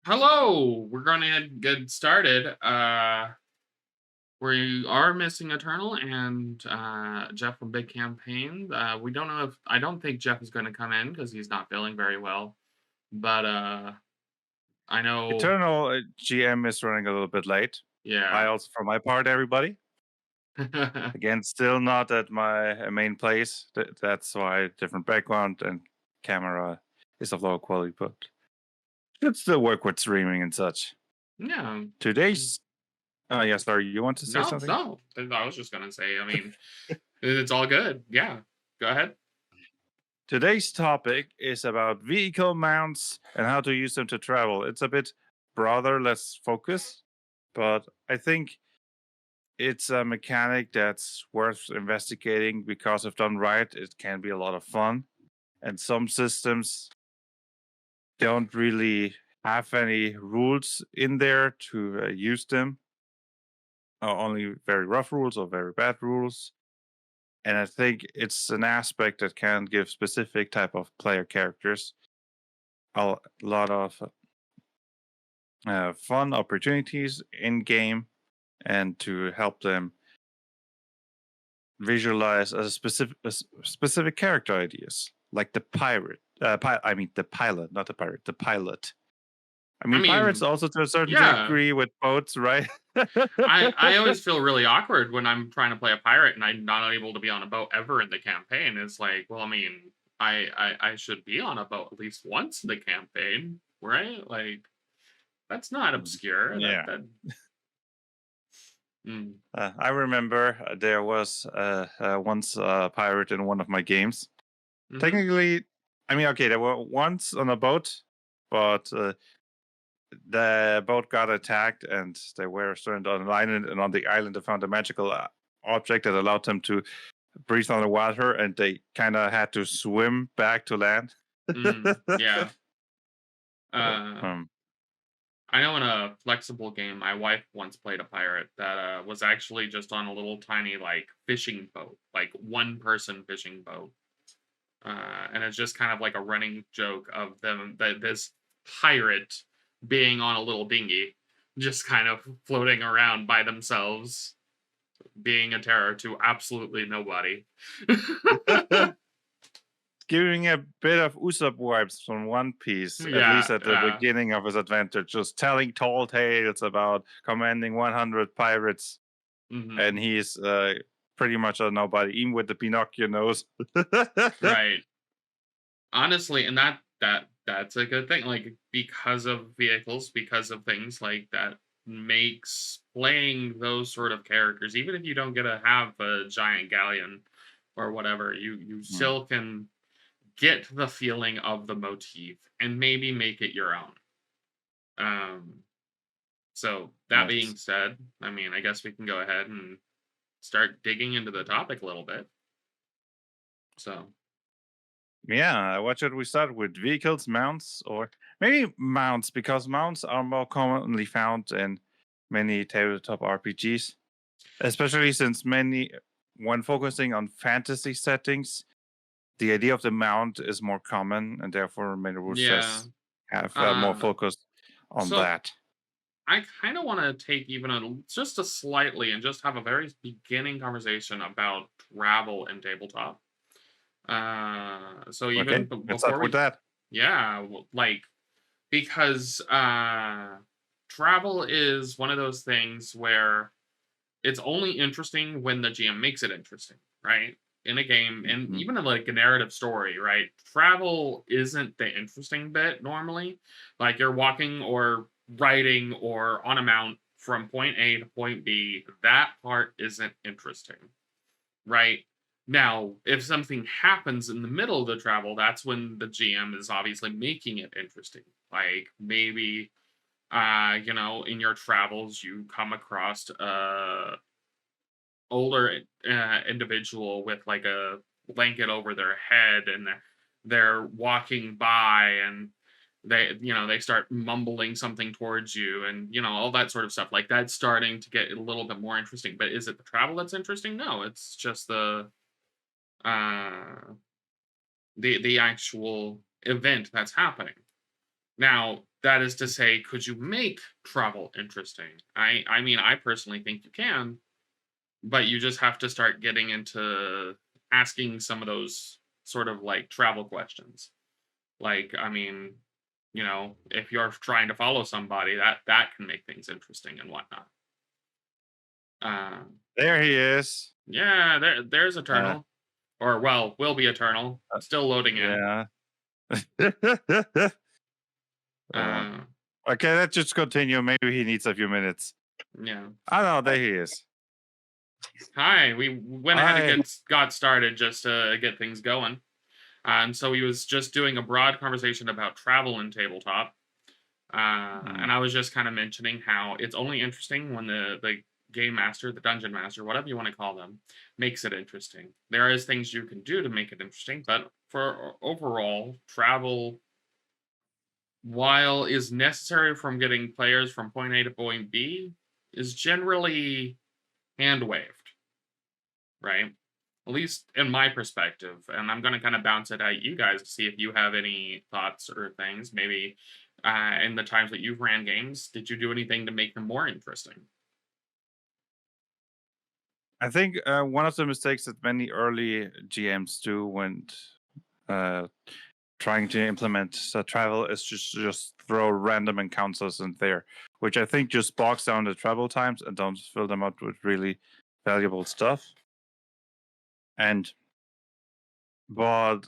Hello, we're going to get started. We are missing Eternal and Jeff from Big Campaign. We don't know if I don't think Jeff is going to come in because he's not feeling very well. But I know, Eternal GM is running a little bit late. I yeah. also, for my part, everybody. Again, still not at my main place. That's why different background and camera is of low quality, but should still work with streaming and such. Yeah. Today's, yeah, sorry, you want to say No, something? no. I was just going to say, it's all good. Yeah. Go ahead. Today's topic is about vehicle mounts and how to use them to travel. It's a bit broader, less focused, but I think it's a mechanic that's worth investigating because if done right, it can be a lot of fun. And some systems don't really have any rules in there to use them, or only very rough rules or very bad rules. And I think it's an aspect that can give specific type of player characters a lot of fun opportunities in game and to help them visualize specific character ideas, like the pirate. I mean, the pilot, not the pirate. The pilot. I I mean, pirates mean, also to a certain yeah. degree with boats, right? I always feel really awkward when I'm trying to play a pirate and I'm not able to be on a boat ever in the campaign. It's like, well, I should be on a boat at least once in the campaign, right? Like, that's not obscure. That Yeah. that. Mm, I remember there was once a pirate in one of my games. mm-hmm. Technically, I mean, okay, there were once on a boat, but the boat got attacked and they were stranded on an island. And on the island, they found a magical object that allowed them to breathe underwater, and they kind of had to swim back to land. Yeah. So, Uh, I know in a flexible game, my wife once played a pirate that was actually just on a little tiny like fishing boat, like one person fishing boat. And it's just kind of like a running joke of them that this pirate being on a little dinghy, just kind of floating around by themselves, being a terror to absolutely nobody. giving a bit of Usopp vibes from One Piece, at least Yeah, at the yeah. beginning of his adventure, just telling tall tales about commanding 100 pirates, and Hmm. he's pretty much a nobody, even with the Pinocchio nose. Right. Honestly, and that's a good thing. Like because of vehicles, because of things like that makes playing those sort of characters, even if you don't get to have a giant galleon or whatever, you Hmm. still can get the feeling of the motif and maybe make it your own. Um, so that being Yes. said, I guess we can go ahead and start digging into the topic a little bit. So, Yeah, what should we start with? Vehicles, mounts, or maybe mounts, because mounts are more commonly found in many tabletop RPGs, especially since many, when focusing on fantasy settings, the idea of the mount is more common, and therefore many rule yeah. sets have more Uh, focus on so that. I kind of want to take even just a slightly and just have a very beginning conversation about travel and tabletop. So even Okay, let's before start with we, that. yeah, like because travel is one of those things where it's only interesting when the GM makes it interesting, right? In a game, and Mhm. even in like a narrative story, right? Travel isn't the interesting bit normally. Like you're walking or riding or on a mount from point A to point B. That part isn't interesting, right? Now, if something happens in the middle of the travel, that's when the GM is obviously making it interesting. Like maybe in your travels you come across older individual with like a blanket over their head and they're walking by and they start mumbling something towards you and all that sort of stuff like that's starting to get a little bit more interesting, but is it the travel that's interesting? No, it's just uh the actual event that's happening. Now That is to say, could you make travel interesting? I mean, I personally think you can, but you just have to start getting into asking some of those sort of like travel questions. Like, I mean, if you're trying to follow somebody, that can make things interesting and whatnot. Um, There he is. yeah, there's Uh, Eternal, or well, will be Eternal. uh, Still loading in. yeah. uh, Uh, okay, let's just continue. Maybe he needs a few minutes. yeah. I know. There he is. Hi, we went ahead and Hi. got started just to get things going. And so he was just doing a broad conversation about travel in tabletop. Hmm. And I was just kind of mentioning how it's only interesting when the game master, the dungeon master, whatever you want to call them, makes it interesting. There is things you can do to make it interesting, but for overall travel, while is necessary from getting players from point A to point B, is generally hand waved, right? At least in my perspective. And I'm going to kind of bounce it at you guys to see if you have any thoughts or things. Maybe in the times that you've ran games, did you do anything to make them more interesting? I think one of the mistakes that many early GMs do when uh, trying to implement travel is just throw random encounters in there, which I think just bogs down the travel times and don't fill them up with really valuable stuff. And but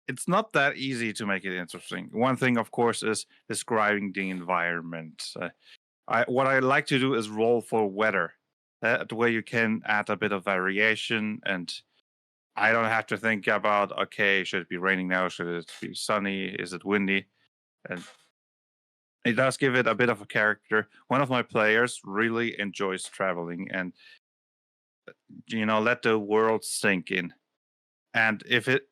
it's not that easy to make it interesting. One thing, of course, is describing the environment. What I like to do is roll for weather. That way, you can add a bit of variation, and I don't have to think about okay, should it be raining now? Should it be sunny? Is it windy? And it does give it a bit of a character. One of my players really enjoys traveling, and let the world sink in. And if it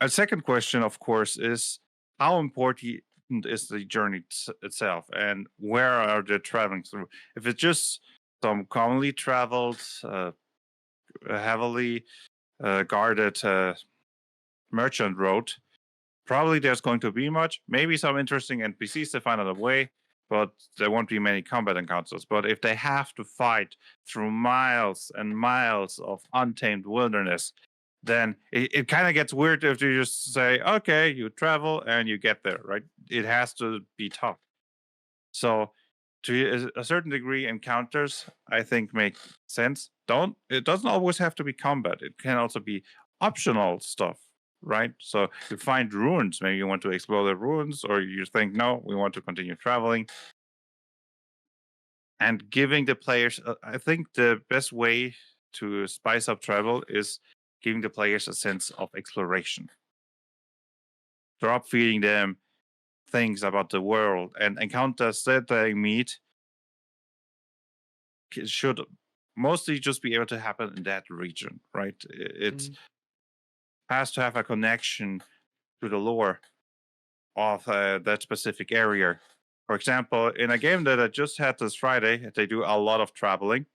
a second question, of course, is how important is the journey itself, and where are they traveling through? If it's just some commonly traveled, heavily guarded merchant road, probably there's going to be much. Maybe some interesting NPCs to find out a way, but there won't be many combat encounters. But if they have to fight through miles and miles of untamed wilderness, then it kind of gets weird if you just say, okay, you travel and you get there, right? It has to be tough. So to a certain degree, encounters I think make sense. Don't It doesn't always have to be combat. It can also be optional stuff, right? So you find ruins, maybe you want to explore the ruins, or you think, no, we want to continue traveling. And giving the players, I think the best way to spice up travel is giving the players a sense of exploration. Drop feeding them things about the world and encounters that they meet should mostly just be able to happen in that region, right? It Mm. has to have a connection to the lore of that specific area. For example, in a game that I just had this Friday, they do a lot of traveling,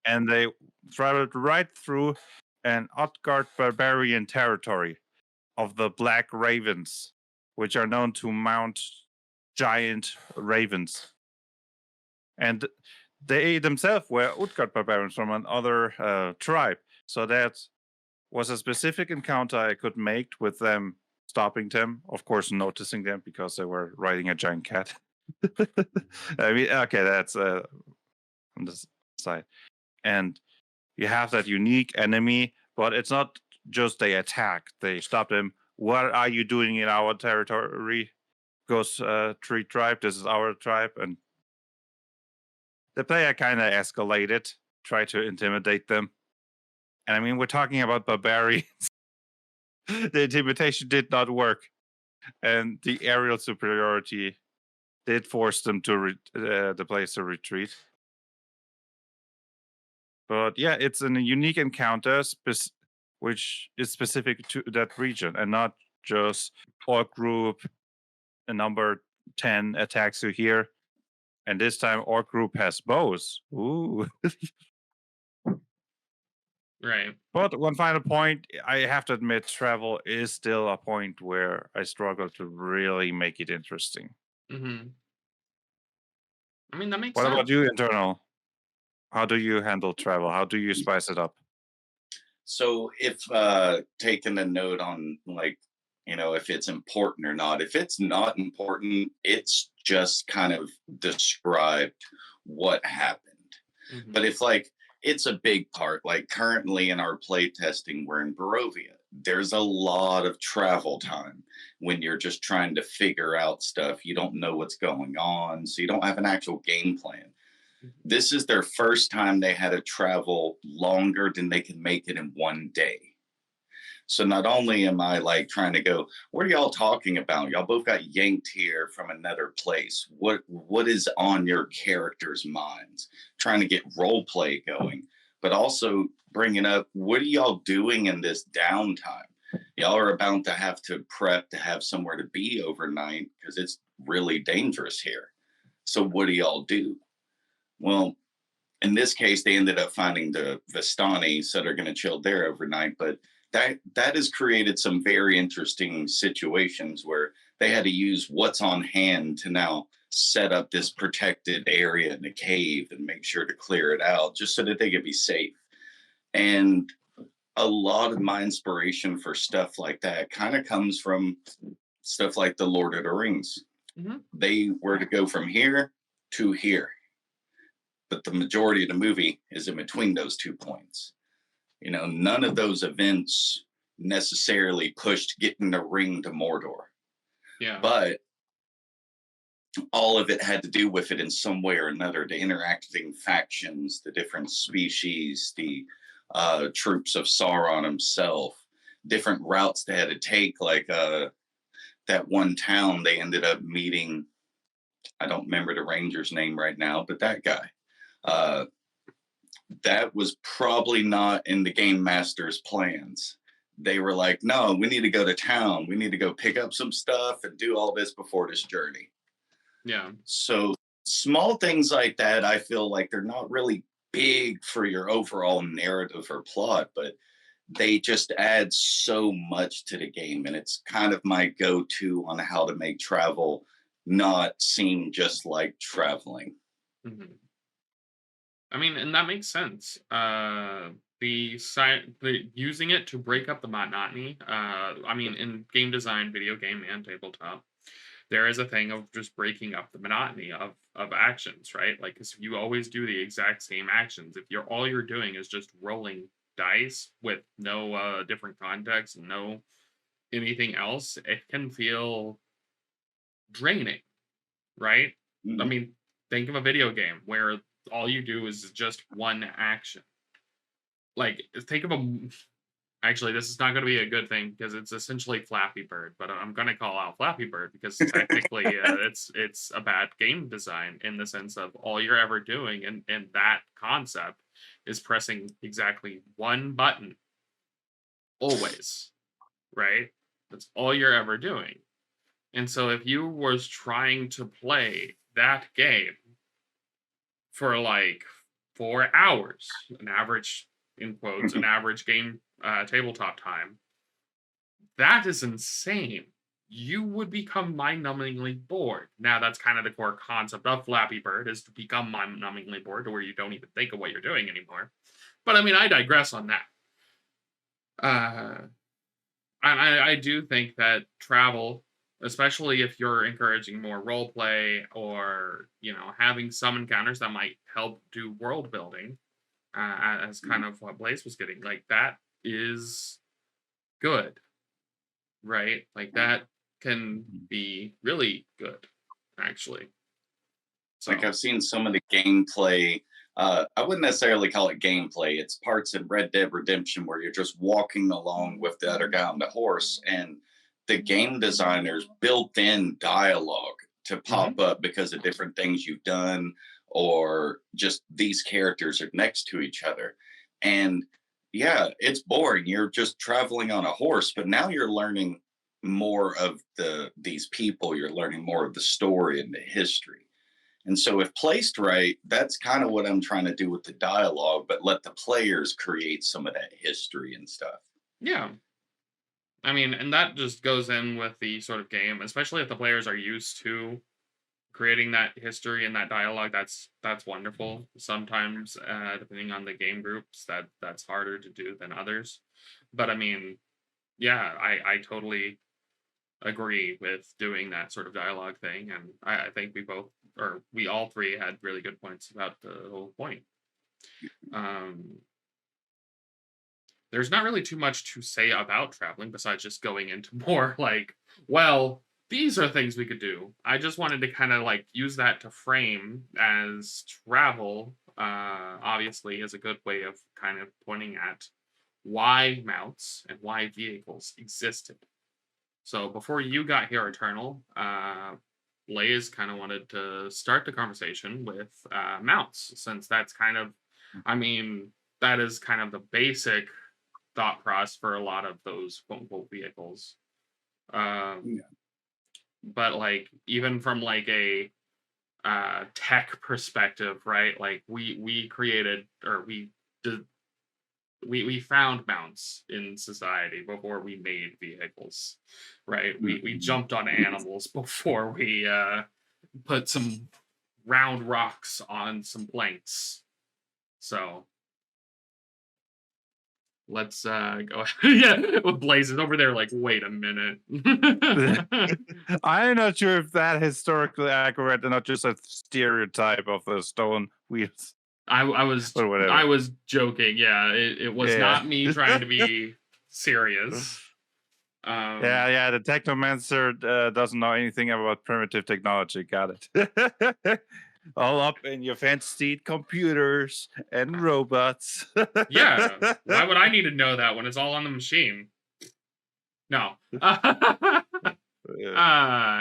and they traveled right through an Utgard barbarian territory of the Black Ravens, which are known to mount giant ravens. And they themselves were Utgard barbarians from another tribe. So that was a specific encounter I could make with them, stopping them, of course, noticing them because they were riding a giant cat. I mean, okay, that's on the side. And you have that unique enemy, but it's not just they attack, they stop them. What are you doing in our territory? Goes tree tribe, this is our tribe. And the player kind of escalated, tried to intimidate them. And I mean, we're talking about barbarians. The intimidation did not work. And the aerial superiority did force them to the players to retreat. But yeah, it's a unique encounter, which is specific to that region and not just orc group, a number 10 attacks you here. And this time, orc group has bows. Ooh. Right. But one final point, I have to admit, travel is still a point where I struggle to really make it interesting. Hmm. I mean, that makes What about sense. you, Internal? How do you handle travel? How do you spice it up? So if taking a note on like, if it's important or not, if it's not important, it's just kind of described what happened. But Hmm. if like it's a big part, like currently in our play testing, we're in Barovia. There's a lot of travel time when you're just trying to figure out stuff. You don't know what's going on, so you don't have an actual game plan. This is their first time they had to travel longer than they can make it in one day. So not only am I like trying to go, what are y'all talking about? Y'all both got yanked here from another place. What is on your characters' minds? Trying to get role play going, but also bringing up what are y'all doing in this downtime? Y'all are about to have to prep to have somewhere to be overnight because it's really dangerous here. So what do y'all do? Well, in this case, they ended up finding the Vistani, so they're going to chill there overnight. But that has created some very interesting situations where they had to use what's on hand to now set up this protected area in the cave and make sure to clear it out just so that they could be safe. And a lot of my inspiration for stuff like that kind of comes from stuff like the Lord of the Rings. Hmm. They were to go from here to here, but the majority of the movie is in between those 2 points. None of those events necessarily pushed getting the ring to Mordor, Yeah. but all of it had to do with it in some way or another. The interacting factions, the different species, the troops of Sauron himself, different routes they had to take. Like that one town, they ended up meeting. I don't remember the ranger's name right now, but that guy. Uh, that was probably not in the game master's plans. They were like, no, we need to go to town. We need to go pick up some stuff and do all this before this journey. Yeah. So small things like that, I feel like they're not really big for your overall narrative or plot, but they just add so much to the game. And it's kind of my go-to on how to make travel not seem just like traveling. Hmm. I mean, and that makes sense. The using it to break up the monotony. I mean, in game design, video game, and tabletop, there is a thing of just breaking up the monotony of actions, right? Like, because if you always do the exact same actions, if you're doing is just rolling dice with no different context and no anything else, it can feel draining, right? I Mhm. mean, think of a video game where all you do is just one action. Like, think of actually, this is not going to be a good thing because it's essentially Flappy Bird, but I'm going to call out Flappy Bird because technically it's a bad game design in the sense of all you're ever doing, and that concept is pressing exactly one button always, right? That's all you're ever doing. And so if you was trying to play that game for like 4 hours, an average in quotes, an average game tabletop time, that is insane. You would become mind-numbingly bored. Now that's kind of the core concept of Flappy Bird is to become mind-numbingly bored to where you don't even think of what you're doing anymore. But I mean, I digress on that. Uh, I do think that travel, especially if you're encouraging more role play or having some encounters that might help do world building, as kind of what Blaze was getting, like that is good, right? Like that can be really good, actually. Like So I've seen some of the gameplay. I wouldn't necessarily call it gameplay. It's parts in Red Dead Redemption where you're just walking along with the other guy on the horse, and the game designers built in dialogue to mhm, pop up because of different things you've done, or just these characters are next to each other. And yeah, it's boring. You're just traveling on a horse, but now you're learning more of these people. You're learning more of the story and the history, And so, if placed right, that's kind of what I'm trying to do with the dialogue, but let the players create some of that history and stuff. Yeah. I mean, and that just goes in with the sort of game, especially if the players are used to creating that history and that dialogue. That's wonderful. Sometimes, depending on the game groups, that's harder to do than others. But I mean, yeah, I totally agree with doing that sort of dialogue thing, and I think we all three had really good points about the whole point. There's not really too much to say about traveling besides just going into more like, well, these are things we could do. I just wanted to kind of like use that to frame as travel, obviously, is a good way of kind of pointing at why mounts and why vehicles existed. So before you got here, Eternal, Blaze kind of wanted to start the conversation with mounts, since that's kind of, I mean, that is kind of the basic thought process for a lot of those quote unquote vehicles. Yeah. But like even from like a tech perspective, right? Like we created or we did we found mounts in society before we made vehicles, right? We jumped on animals before we put some round rocks on some planks. So let's go. Yeah, Blaze is over there like, wait a minute. I'm not sure if that historically accurate and not just a stereotype of the stone wheels. I was joking. Yeah, it was not me trying to be serious. Yeah. The technomancer doesn't know anything about primitive technology. Got it. All up in your fancy computers and robots. Yeah, why would I need to know that when it's all on the machine? No.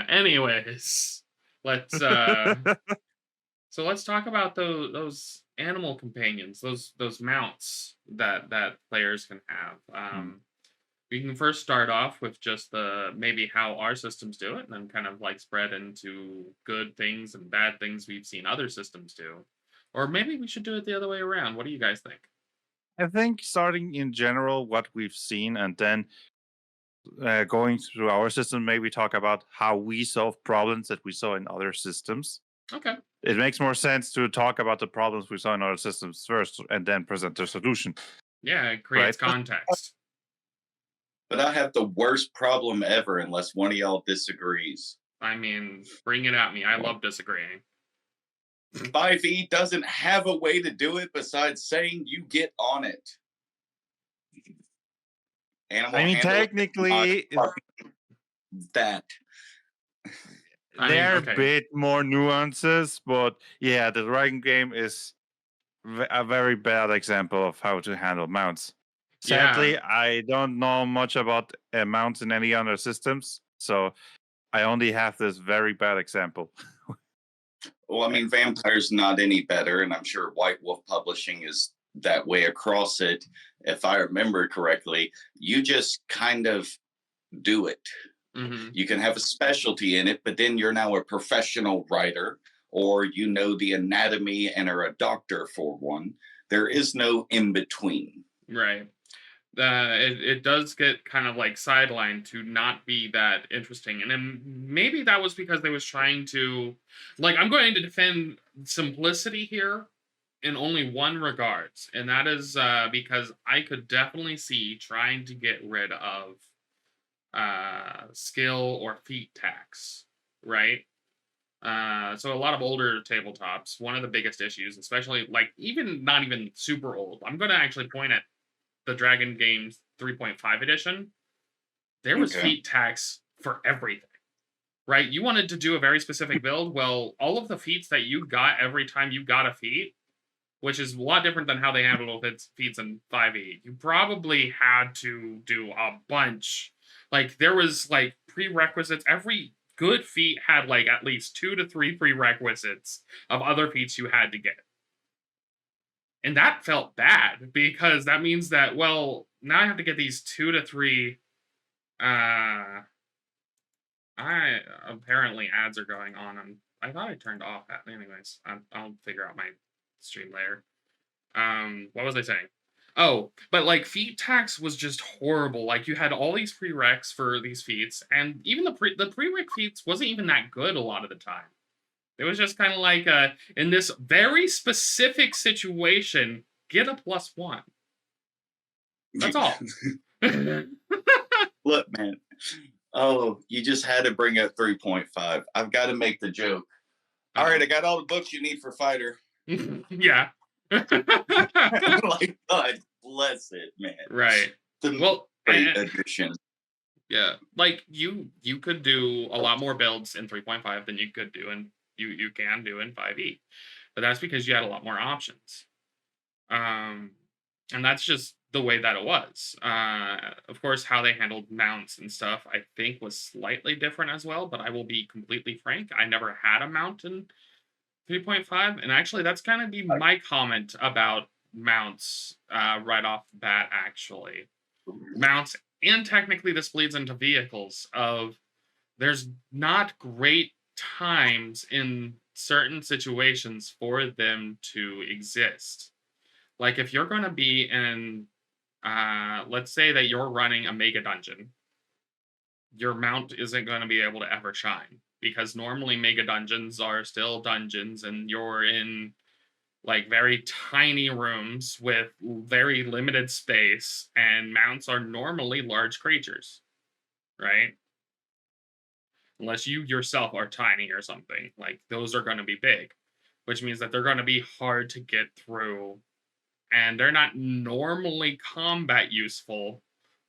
Anyways, let's so let's talk about those animal companions, those mounts that players can have. We can first start off with just maybe how our systems do it, and then kind of like spread into good things and bad things we've seen other systems do. Or maybe we should do it the other way around. What do you guys think? I think starting in general what we've seen, and then going through our system, maybe talk about how we solve problems that we saw in other systems. Okay. It makes more sense to talk about the problems we saw in other systems first and then present the solution. Yeah, it creates context. But I have the worst problem ever unless one of y'all disagrees. I mean, bring it at me. I love disagreeing. 5e doesn't have a way to do it besides saying you get on it. Animal I mean, handling technically, that. there are a bit more nuances, but yeah, the dragon game is a very bad example of how to handle mounts. Sadly, I don't know much about mounts in any other systems, so I only have this very bad example. Well, I mean, Vampire's not any better, and I'm sure White Wolf Publishing is that way across it. If I remember correctly, you just kind of do it. Mm-hmm. You can have a specialty in it, but then you're now a professional writer, or you know the anatomy and are a doctor for one. There is no in between. Right. It does get kind of like sidelined to not be that interesting, and then maybe that was because they was trying to, like, I'm going to defend simplicity here in only one regards, and that is because I could definitely see trying to get rid of skill or feat tax, right? So a lot of older tabletops, one of the biggest issues, especially like even not even super old, I'm going to actually point at the Dragon Games 3.5 edition. There was feat tax for everything, right? You wanted to do a very specific build. Well, all of the feats that you got every time you got a feat, which is a lot different than how they handle its feats in 5e. You probably had to do a bunch. Like there was like prerequisites. Every good feat had like at least 2 to 3 prerequisites of other feats you had to get. And that felt bad because that means that, well, now I have to get these 2 to 3 Apparently ads are going on, and I thought I turned off that. Anyways, I'll figure out my stream later. What was I saying? Oh, but like feat tax was just horrible. Like you had all these prereqs for these feats, and even the prereq feats wasn't even that good a lot of the time. It was just kind of like in this very specific situation, get a +1. That's all. Look, man. Oh, you just had to bring up 3.5. I've got to make the joke. All right, I got all the books you need for Fighter. Yeah. Like, God bless it, man. Right. The great addition. Yeah, like you could do a lot more builds in 3.5 than you could do in you can do in 5e, but that's because you had a lot more options. And that's just the way that it was. Of course, how they handled mounts and stuff, I think, was slightly different as well. But I will be completely frank, I never had a mount in 3.5, and actually, that's kind of be my comment about mounts right off the bat. Actually, mounts. And technically, this bleeds into vehicles of there's not great times in certain situations for them to exist. Like if you're going to be in, let's say that you're running a mega dungeon, your mount isn't going to be able to ever shine because normally mega dungeons are still dungeons and you're in like very tiny rooms with very limited space, and mounts are normally large creatures, right? Unless you yourself are tiny or something, like those are going to be big, which means that they're going to be hard to get through, and they're not normally combat useful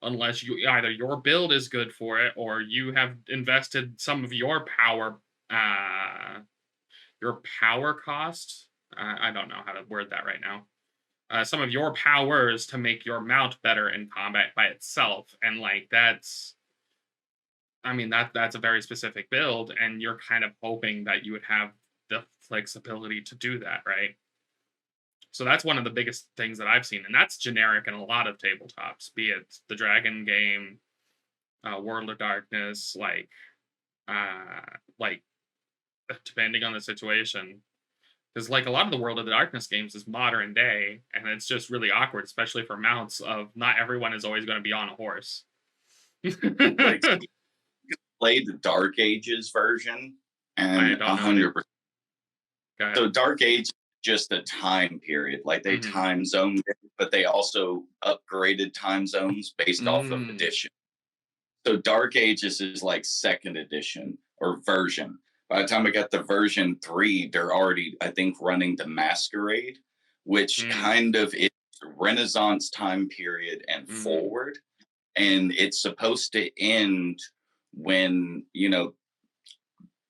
unless you either your build is good for it or you have invested some of your power cost. I don't know how to word that right now. Some of your powers to make your mount better in combat by itself, and like that's a very specific build, and you're kind of hoping that you would have the flexibility to do that, right? So that's one of the biggest things that I've seen, and that's generic in a lot of tabletops, be it the Dragon game, World of Darkness, like depending on the situation. Because like a lot of the World of the Darkness games is modern day, and it's just really awkward, especially for mounts. Of not everyone is always going to be on a horse. Like, you played the Dark Ages version, and 100%. So Dark Age is just a time period. Like they time zoned it, but they also upgraded time zones based off of edition. So Dark Ages is like second edition or version. By the time I got to version 3, they're already, I think, running the Masquerade, which kind of is Renaissance time period and forward. And it's supposed to end when,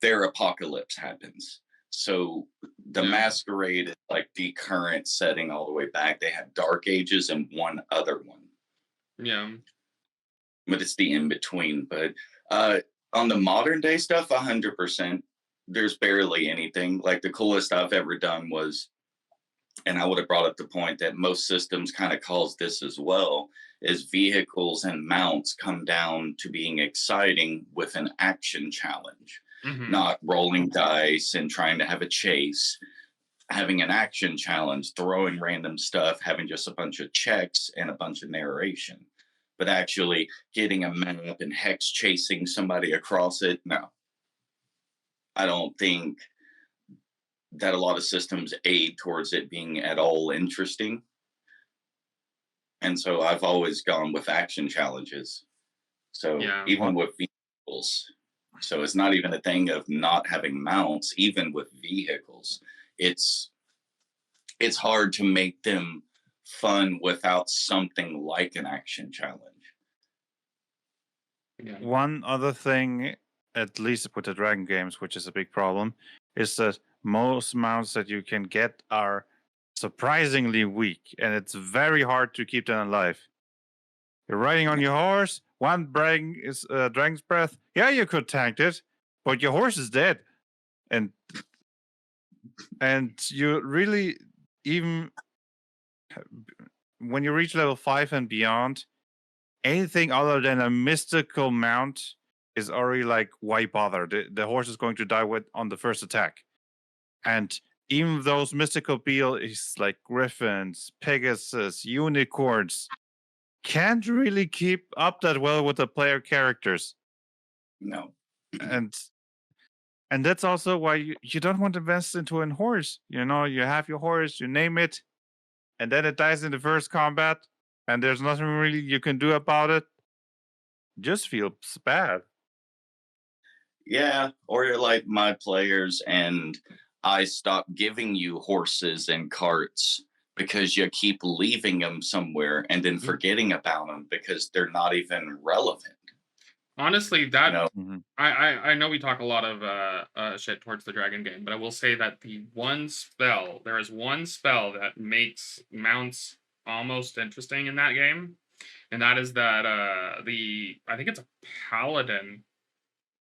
their apocalypse happens. So the Masquerade is like the current setting all the way back. They have Dark Ages and one other one. Yeah. But it's the in-between. But on the modern day stuff, 100%, there's barely anything. Like the coolest I've ever done was, and I would have brought up the point that most systems kind of calls this as well, is vehicles and mounts come down to being exciting with an action challenge, not rolling dice and trying to have a chase. Having an action challenge, throwing random stuff, having just a bunch of checks and a bunch of narration. But actually getting a map and hex chasing somebody across it, no. I don't think that a lot of systems aid towards it being at all interesting. And so I've always gone with action challenges. So even with vehicles. So it's not even a thing of not having mounts, even with vehicles. It's hard to make them fun without something like an action challenge. One other thing, at least with the Dragon games, which is a big problem, is that most mounts that you can get are surprisingly weak, and it's very hard to keep them alive. You're riding on your horse, one Dragon's Breath. Yeah, you could tank it, but your horse is dead. And you really, even when you reach level 5 and beyond, anything other than a mystical mount is already like, why bother? The horse is going to die on the first attack. And even those mystical beings like griffins, Pegasus, unicorns can't really keep up that well with the player characters. No. And that's also why you don't want to invest into a horse. You know, you have your horse, you name it, and then it dies in the first combat, and there's nothing really you can do about it. Just feels bad. Yeah, or you're like my players, and I stop giving you horses and carts because you keep leaving them somewhere and then forgetting about them because they're not even relevant. Honestly, that You know? Mhm. I know we talk a lot of shit towards the dragon game, but I will say that there is one spell that makes mounts almost interesting in that game, and that is that I think it's a paladin.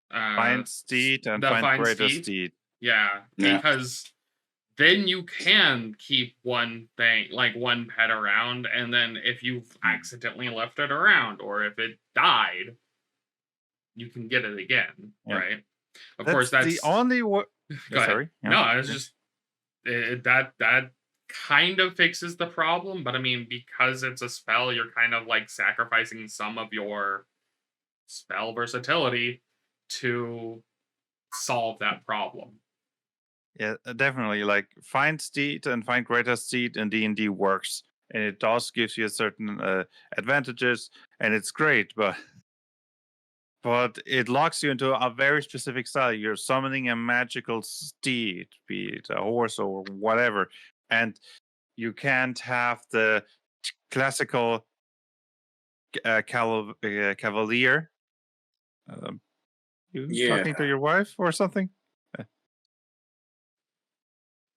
Find steed and the find find greater steed. steed. Yeah, Yeah. because then you can keep one thing, like one pet around, and then if you've accidentally left it around or if it died, you can get it again, Yeah. right? Of course, that's the only Go ahead. Sorry. Yeah. No, I was just that kind of fixes the problem, but I mean, because it's a spell, you're kind of like sacrificing some of your spell versatility to solve that problem. Yeah, definitely. Like find steed and find greater steed in D&D works, and it does gives you certain advantages, and it's great. But it locks you into a very specific style. You're summoning a magical steed, be it a horse or whatever, and you can't have the classical cavalier. You talking to your wife or something?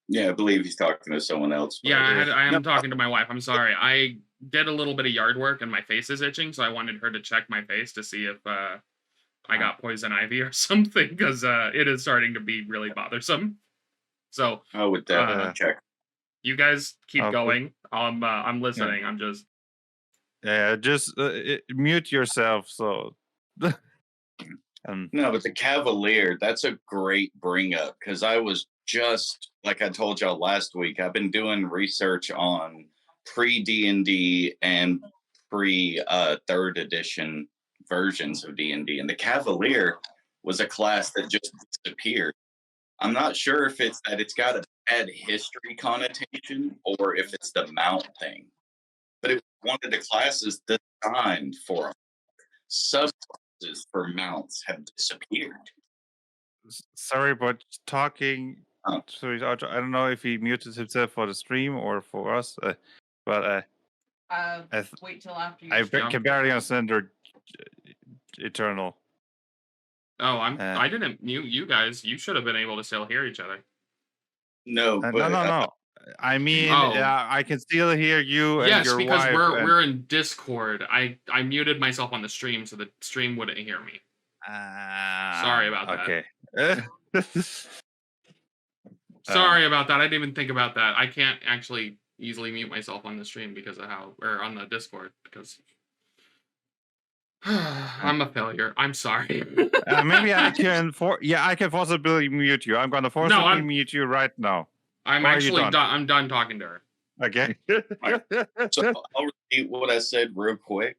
Yeah, I believe he's talking to someone else. Yeah, I am Yep. talking to my wife. I'm sorry. I did a little bit of yard work and my face is itching, so I wanted her to check my face to see if I got poison ivy or something, because it is starting to be really bothersome. So I would definitely check. you guys keep Okay. going. I'm listening. I'm just just mute yourself. So No, but the Cavalier, that's a great bring up because I was just like I told y'all last week, I've been doing research on pre D&D and pre third edition versions of D&D, and the Cavalier was a class that just disappeared. I'm not sure if it's that it's got a bad history connotation or if it's the mount thing, but it was one of the classes designed for subclasses for mounts have disappeared. sorry, but talking. Oh. Sorry, I don't know if he muted himself for the stream or for us, but wait till after you. I can barely understand their Eternal. Oh, I didn't mute you guys. You should have been able to still hear each other. No, but no. I mean, I can still hear you and Yes, your because wife. we're in Discord. I muted myself on the stream so the stream wouldn't hear me. Sorry about that. Okay. Sorry about that. I didn't even think about that. I can't actually easily mute myself on the stream because of or on the Discord, because I'm a failure. I'm sorry. Maybe I can I can possibly mute you. I'm gonna forcibly mute you right now. I'm actually done. I'm done talking to her. Okay. So I'll repeat what I said real quick.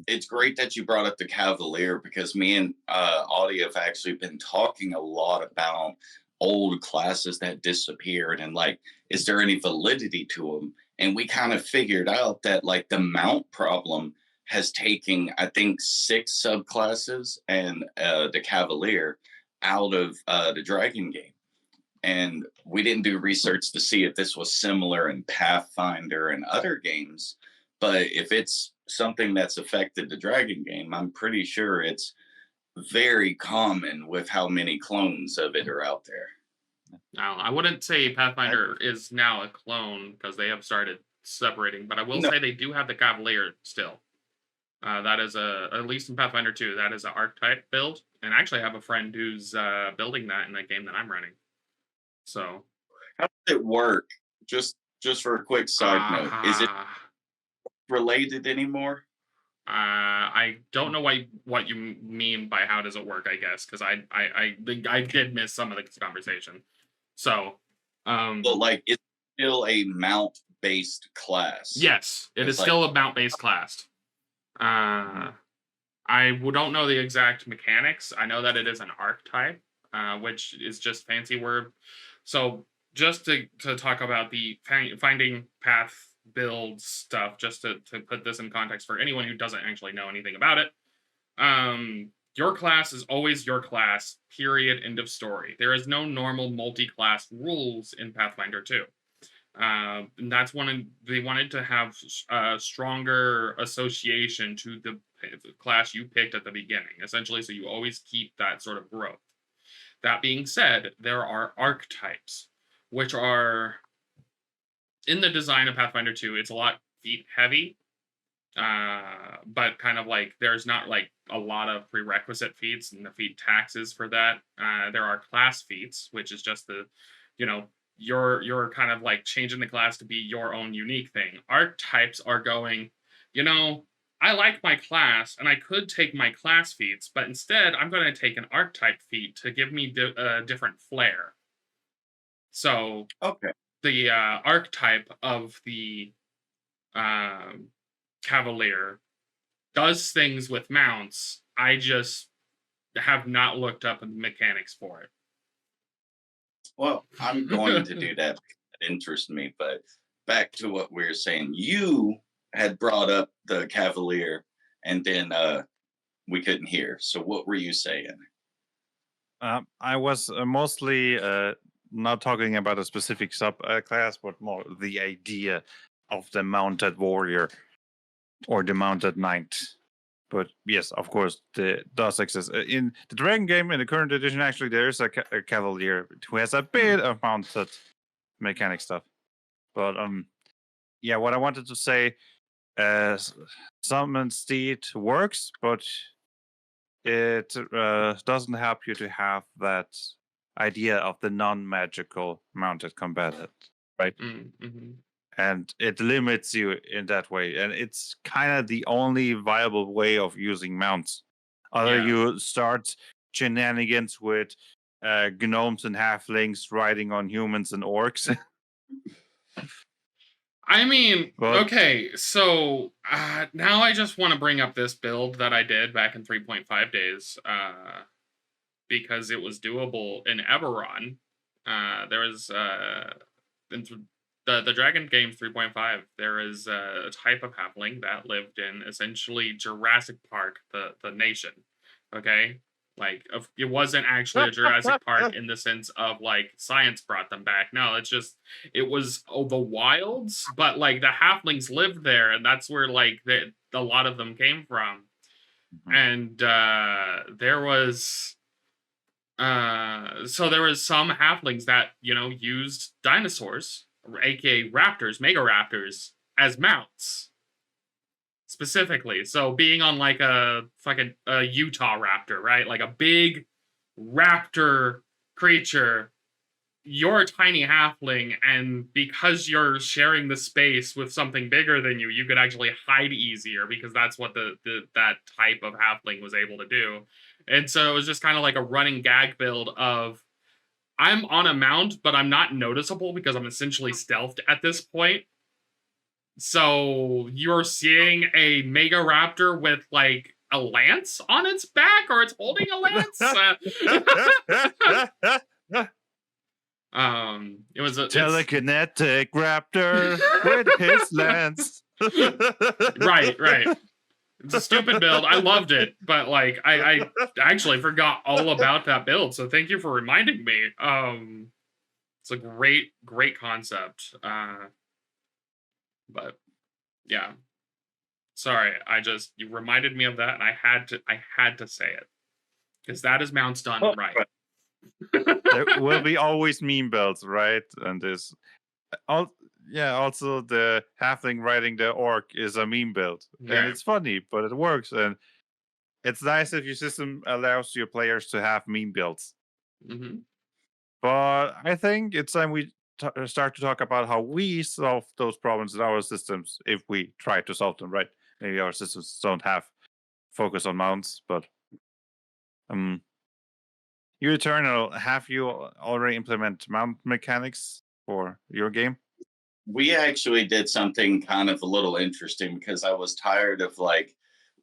It's great that you brought up the Cavalier because me and Audie have actually been talking a lot about old classes that disappeared and like, is there any validity to them? And we kind of figured out that like the mount problem has taken, I think, 6 subclasses and the Cavalier out of the Dragon game. And we didn't do research to see if this was similar in Pathfinder and other games. But if it's something that's affected the Dragon game, I'm pretty sure it's very common with how many clones of it are out there. Now, I wouldn't say Pathfinder is now a clone because they have started separating, but I will say they do have the Cavalier still. That is at least in Pathfinder 2, that is an archetype build. And actually I have a friend who's building that in the game that I'm running. So how does it work? Just for a quick side note, is it related anymore? I don't know what you mean by how does it work, I guess, because I did miss some of the conversation. So, But like, it's still a mount-based class. yes, it is still a mount-based class. I don't know the exact mechanics. I know that it is an archetype, which is just fancy word. So just to talk about the finding path build stuff, just to put this in context for anyone who doesn't actually know anything about it. Your class is always your class, period, end of story. There is no normal multi-class rules in Pathfinder 2. And that's they wanted to have a stronger association to the class you picked at the beginning, essentially, so you always keep that sort of growth. That being said, there are archetypes, which are in the design of Pathfinder 2, it's a lot feat heavy, but kind of like there's not like a lot of prerequisite feats and the feat taxes for that. There are class feats, which is just the, you're kind of like changing the class to be your own unique thing. Archetypes are going, I like my class and I could take my class feats, but instead I'm going to take an archetype feat to give me a different flair. So the archetype of the Cavalier does things with mounts. I just have not looked up the mechanics for it. Well, I'm going to do that because it interests me, but back to what we were saying. You had brought up the Cavalier, and then we couldn't hear. So what were you saying? I was mostly not talking about a specific subclass, but more the idea of the mounted warrior or the mounted knight. But yes, of course, it does exist. In the Dragon game, in the current edition, actually, there is a Cavalier who has a bit of mounted mechanic stuff. But yeah, what I wanted to say, Summon Steed works, but it doesn't help you to have that idea of the non-magical mounted combatant, right? Mm-hmm. And it limits you in that way, and it's kind of the only viable way of using mounts. Either you start shenanigans with gnomes and halflings riding on humans and orcs. I mean, okay, so now I just want to bring up this build that I did back in 3.5 days, because it was doable in Eberron. There was in the Dragon Games 3.5, there is a type of halfling that lived in essentially Jurassic Park, the nation. Okay? Like, it wasn't actually a Jurassic Park in the sense of, like, science brought them back. No, it was the wilds, but, like, the halflings lived there, and that's where, like, a lot of them came from. Mm-hmm. And there was some halflings that, used dinosaurs, aka raptors, mega raptors, as mounts. Specifically. So being on like a fucking Utah raptor, right? Like a big raptor creature, you're a tiny halfling, and because you're sharing the space with something bigger than you, you could actually hide easier because that's what that type of halfling was able to do. And so it was just kind of like a running gag build of, I'm on a mount, but I'm not noticeable because I'm essentially stealthed at this point. So you're seeing a mega raptor with like a lance on its back, or it's holding a lance. It was a telekinetic raptor with his lance. Right. It's a stupid build. I loved it, but like I actually forgot all about that build. So thank you for reminding me. It's a great concept. But yeah, sorry. You reminded me of that, and I had to say it because that is mounts done right. There will be always meme builds, right? And there's also the halfling riding the orc is a meme build, and it's funny, but it works, and it's nice if your system allows your players to have meme builds. Mm-hmm. But I think it's time we start to talk about how we solve those problems in our systems if we try to solve them, right? maybe our systems don't have focus on mounts, but you Eternal, have you already implement mount mechanics for your game? We actually did something kind of a little interesting because I was tired of like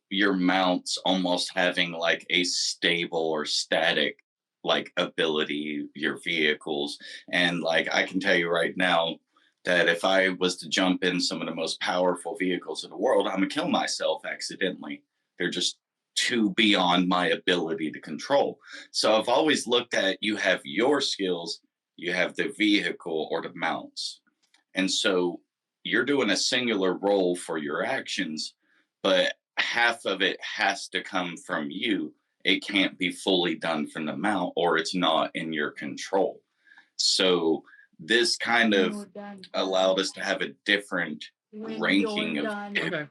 your mounts almost having like a stable or static like ability, your vehicles. And like I can tell you right now that if I was to jump in some of the most powerful vehicles in the world, I'm gonna kill myself accidentally. They're just too beyond my ability to control. So I've always looked at you have your skills, you have the vehicle or the mounts. And so you're doing a singular role for your actions, but half of it has to come from you. It can't be fully done from the mount or it's not in your control. So this kind of allowed us to have a different ranking of Okay.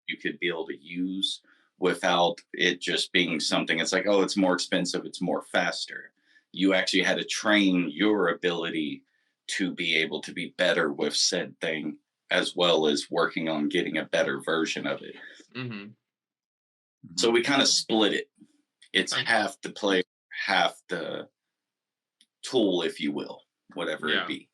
you could be able to use without it just being something it's like, oh, it's more expensive, it's more faster. You actually had to train your ability to be able to be better with said thing as well as working on getting a better version of it. Mm-hmm. So we kind of split it. It's Okay. half the player, half the tool, if you will, whatever Yeah. it be.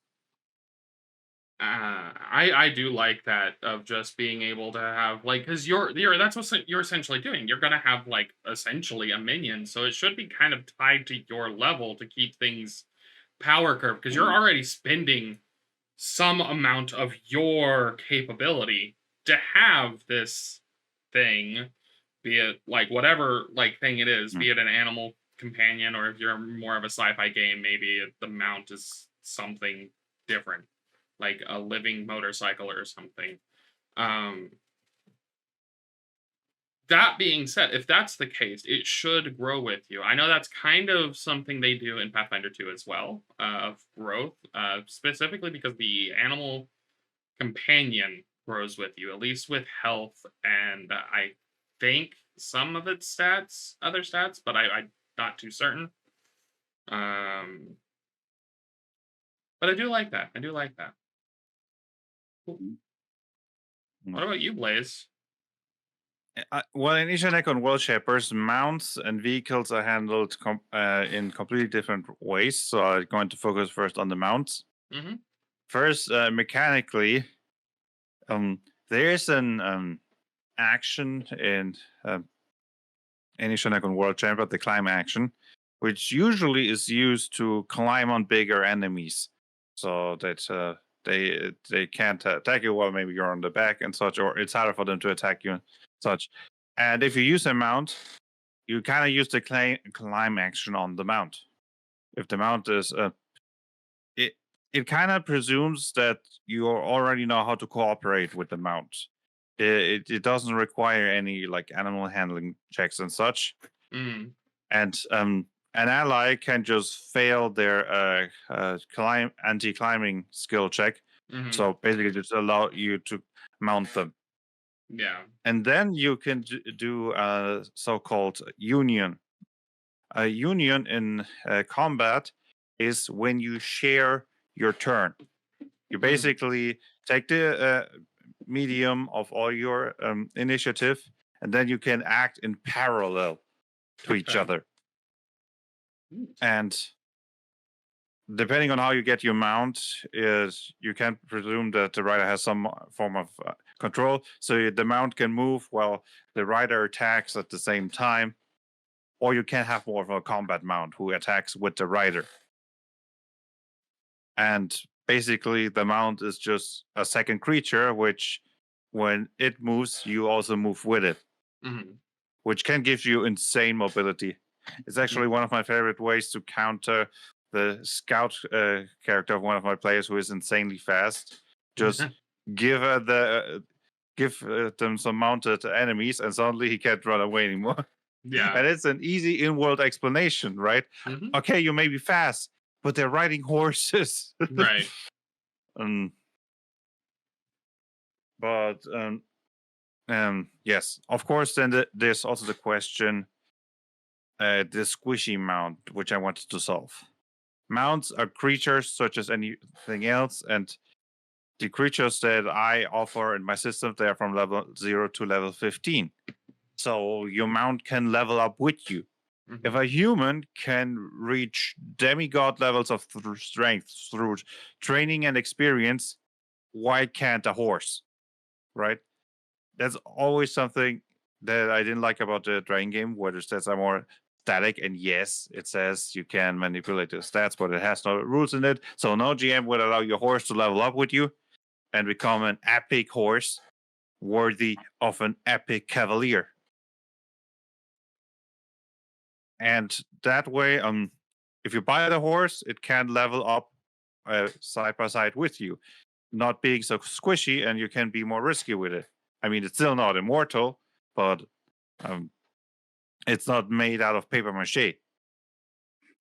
I do like that of just being able to have like because you're that's what you're essentially doing. You're gonna have like essentially a minion, so it should be kind of tied to your level to keep things power curve because you're already spending some amount of your capability to have this thing, be it like whatever like thing it is, be it an animal companion or if you're more of a sci-fi game, maybe the mount is something different, like a living motorcycle or something. That being said, if that's the case, it should grow with you. I know that's kind of something they do in Pathfinder 2 as well, of growth, specifically because the animal companion grows with you, at least with health, and I think some of its stats, other stats, but I'm not too certain. But I do like that. I do like that. Cool. What about you, Blaze? Well, in Ishanekon World Shapers, mounts and vehicles are handled in completely different ways. So I'm going to focus first on the mounts. Mm-hmm. First, mechanically, there's an action in Ishanekon World Chamber, the climb action, which usually is used to climb on bigger enemies, so that they can't attack you while maybe you're on the back and such, or it's harder for them to attack you and such. And if you use a mount, you kind of use the climb action on the mount. If the mount is it kind of presumes that you already know how to cooperate with the mount. It doesn't require any like animal handling checks and such. Mm. And an ally can just fail their anti-climbing skill check. Mm-hmm. So basically, just allow you to mount them. Yeah. And then you can do a so-called union. A union in combat is when you share your turn. You basically take the medium of all your initiative, and then you can act in parallel to each other. And depending on how you get your mount, is you can presume that the rider has some form of control. So the mount can move while the rider attacks at the same time, or you can have more of a combat mount who attacks with the rider. And basically, the mount is just a second creature, which when it moves, you also move with it, which can give you insane mobility. It's actually one of my favorite ways to counter the scout character of one of my players who is insanely fast. Just give them some mounted enemies, and suddenly he can't run away anymore. Yeah. And it's an easy in-world explanation, right? Okay, you may be fast, but they're riding horses. Right. But yes, of course. Then there's also the question, the squishy mount, which I wanted to solve. Mounts are creatures such as anything else, and the creatures that I offer in my system, they're from level 0 to level 15. So your mount can level up with you. Mhm. If a human can reach demigod levels of strength through training and experience, why can't a horse? Right? That's always something that I didn't like about the Dragon game, where the stats are more static. And yes, it says you can manipulate the stats, but it has no rules in it. So no GM would allow your horse to level up with you and become an epic horse worthy of an epic cavalier. And that way, if you buy the horse, it can level up side by side with you, not being so squishy, and you can be more risky with it. I mean, it's still not immortal, but it's not made out of paper mache.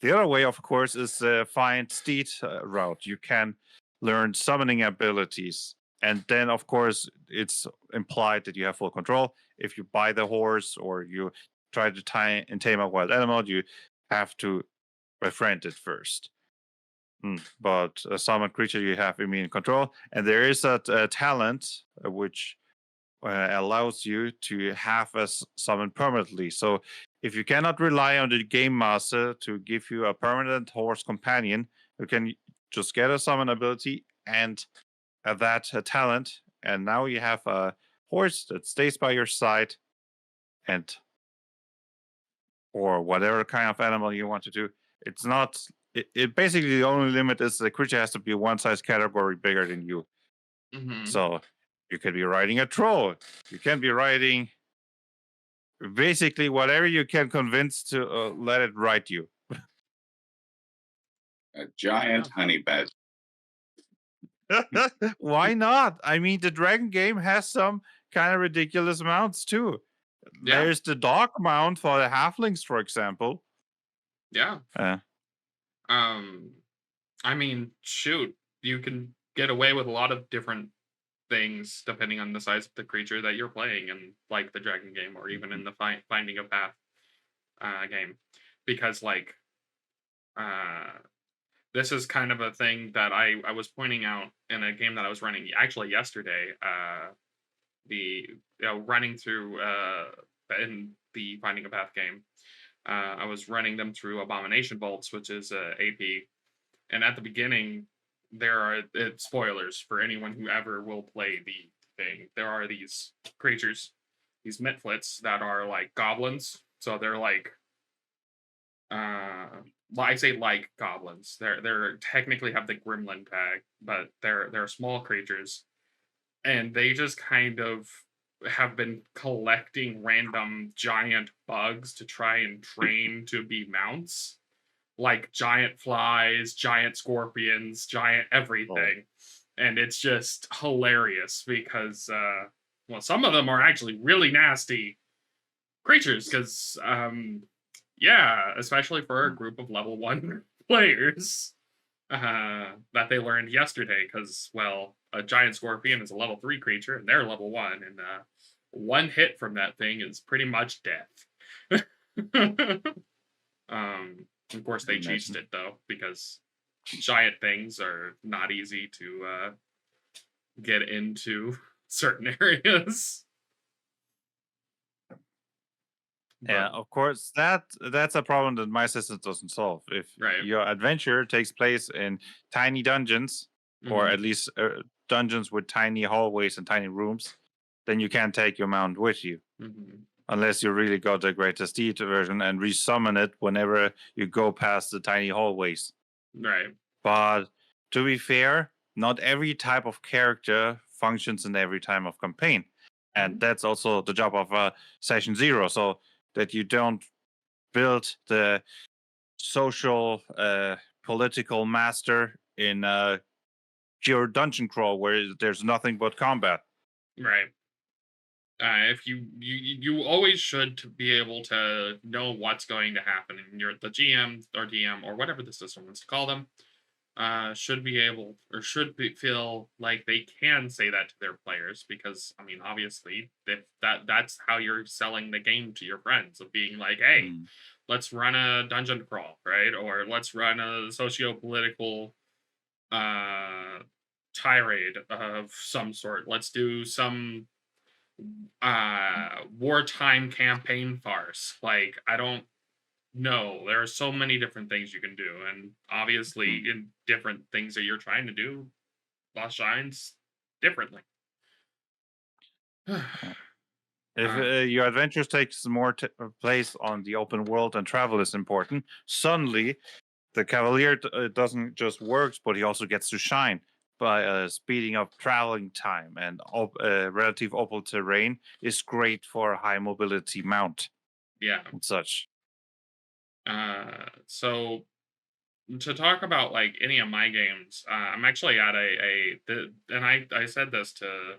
The other way, of course, is the find steed route. You can learn summoning abilities, and then, of course, it's implied that you have full control. If you buy the horse or you try to tame a wild animal, you have to befriend it first. But a summoned creature, you have immediate control, and there is a talent which allows you to have us summon permanently. So if you cannot rely on the game master to give you a permanent horse companion, you can just get a summon ability and that talent, and now you have a horse that stays by your side, and or whatever kind of animal you want to do. It's not. It basically, the only limit is the creature has to be one size category bigger than you. Mhm. So you can be riding a troll. You can be riding basically whatever you can convince to let it ride you. A giant honey badger. Why not? I mean, the Dragon game has some kind of ridiculous mounts too. Yeah. There's the dog mount for the halflings, for example. Yeah. I mean, shoot, you can get away with a lot of different things depending on the size of the creature that you're playing in, like the Dragon game, or even in the Finding a Path game, because like this is kind of a thing that I was pointing out in a game that I was running actually yesterday. Running through in the Finding a Path game, I was running them through Abomination Bolts, which is AP, and at the beginning there are spoilers for anyone who ever will play the thing. There are these creatures, these mitflits that are like goblins, so they're like I say like goblins. They're technically have the gremlin tag, but they're small creatures, and they just kind of have been collecting random giant bugs to try and train to be mounts, like giant flies, giant scorpions, giant everything. And it's just hilarious because well, some of them are actually really nasty creatures because yeah, especially for a group of level 1 players that they learned yesterday, because, well, a giant scorpion is a level 3 creature, and they're level 1, and one hit from that thing is pretty much death. Of course, they cheesed it, though, because giant things are not easy to get into certain areas. Yeah, of course, that's a problem that my system doesn't solve. If your adventure takes place in tiny dungeons, or at least dungeons with tiny hallways and tiny rooms, then you can't take your mount with you. Unless you really got the greatest steed version and resummon it whenever you go past the tiny hallways. Right. But to be fair, not every type of character functions in every time of campaign. And that's also the job of Session Zero. So that you don't build the social, political master in a pure dungeon crawl where there's nothing but combat. Right. If you always should be able to know what's going to happen, and the GM or DM or whatever the system wants to call them should be able or feel like they can say that to their players, because I mean, obviously, if that's how you're selling the game to your friends, of being like, hey, let's run a dungeon crawl, right? Or let's run a socio-political tirade of some sort. Let's do some wartime campaign farce. Like, I don't know. There are so many different things you can do, and obviously in different things that you're trying to do, Lost shines differently. If your adventures takes more place on the open world and travel is important, suddenly the Cavalier doesn't just works, but he also gets to shine by speeding up traveling time, and relative open terrain is great for a high mobility mount. Yeah. And such. So to talk about like any of my games, I'm actually at and I said this to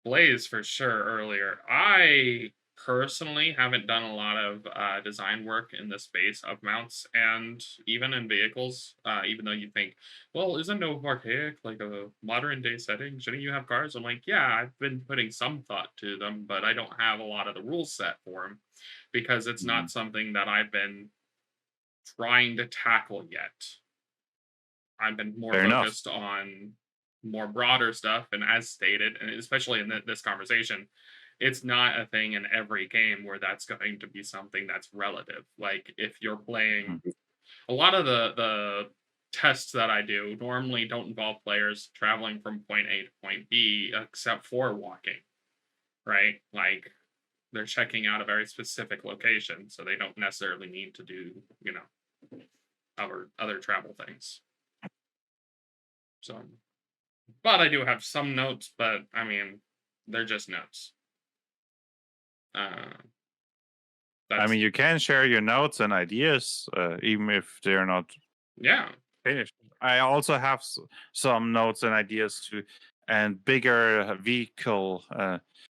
Blaze for sure earlier. I personally haven't done a lot of design work in the space of mounts and even in vehicles, even though you think, well, isn't no archaic like a modern day setting? Shouldn't you have cars? I'm like, yeah, I've been putting some thought to them, but I don't have a lot of the rules set for them because it's not something that I've been trying to tackle yet. I've been more focused on more broader stuff, and as stated, and especially in this conversation, it's not a thing in every game where that's going to be something that's relative. Like if you're playing, a lot of the tests that I do normally don't involve players traveling from point A to point B, except for walking, right? Like they're checking out a very specific location, so they don't necessarily need to do, other travel things. So, but I do have some notes, but I mean, they're just notes. I mean, you can share your notes and ideas, even if they're not finished. I also have some notes and ideas and bigger vehicle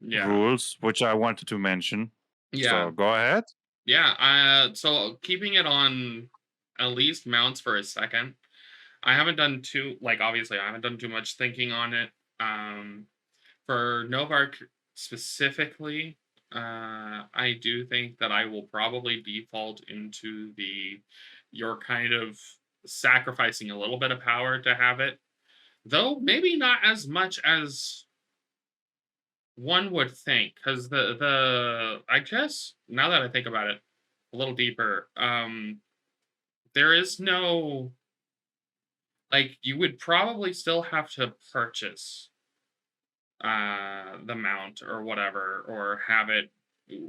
rules, which I wanted to mention. Yeah. So go ahead. Yeah. So keeping it on at least mounts for a second. I haven't done obviously I haven't done too much thinking on it. For Novark specifically, I do think that I will probably default into you're kind of sacrificing a little bit of power to have it, though maybe not as much as one would think, because I guess now that I think about it a little deeper, there is no, like, you would probably still have to purchase the mount or whatever, or have it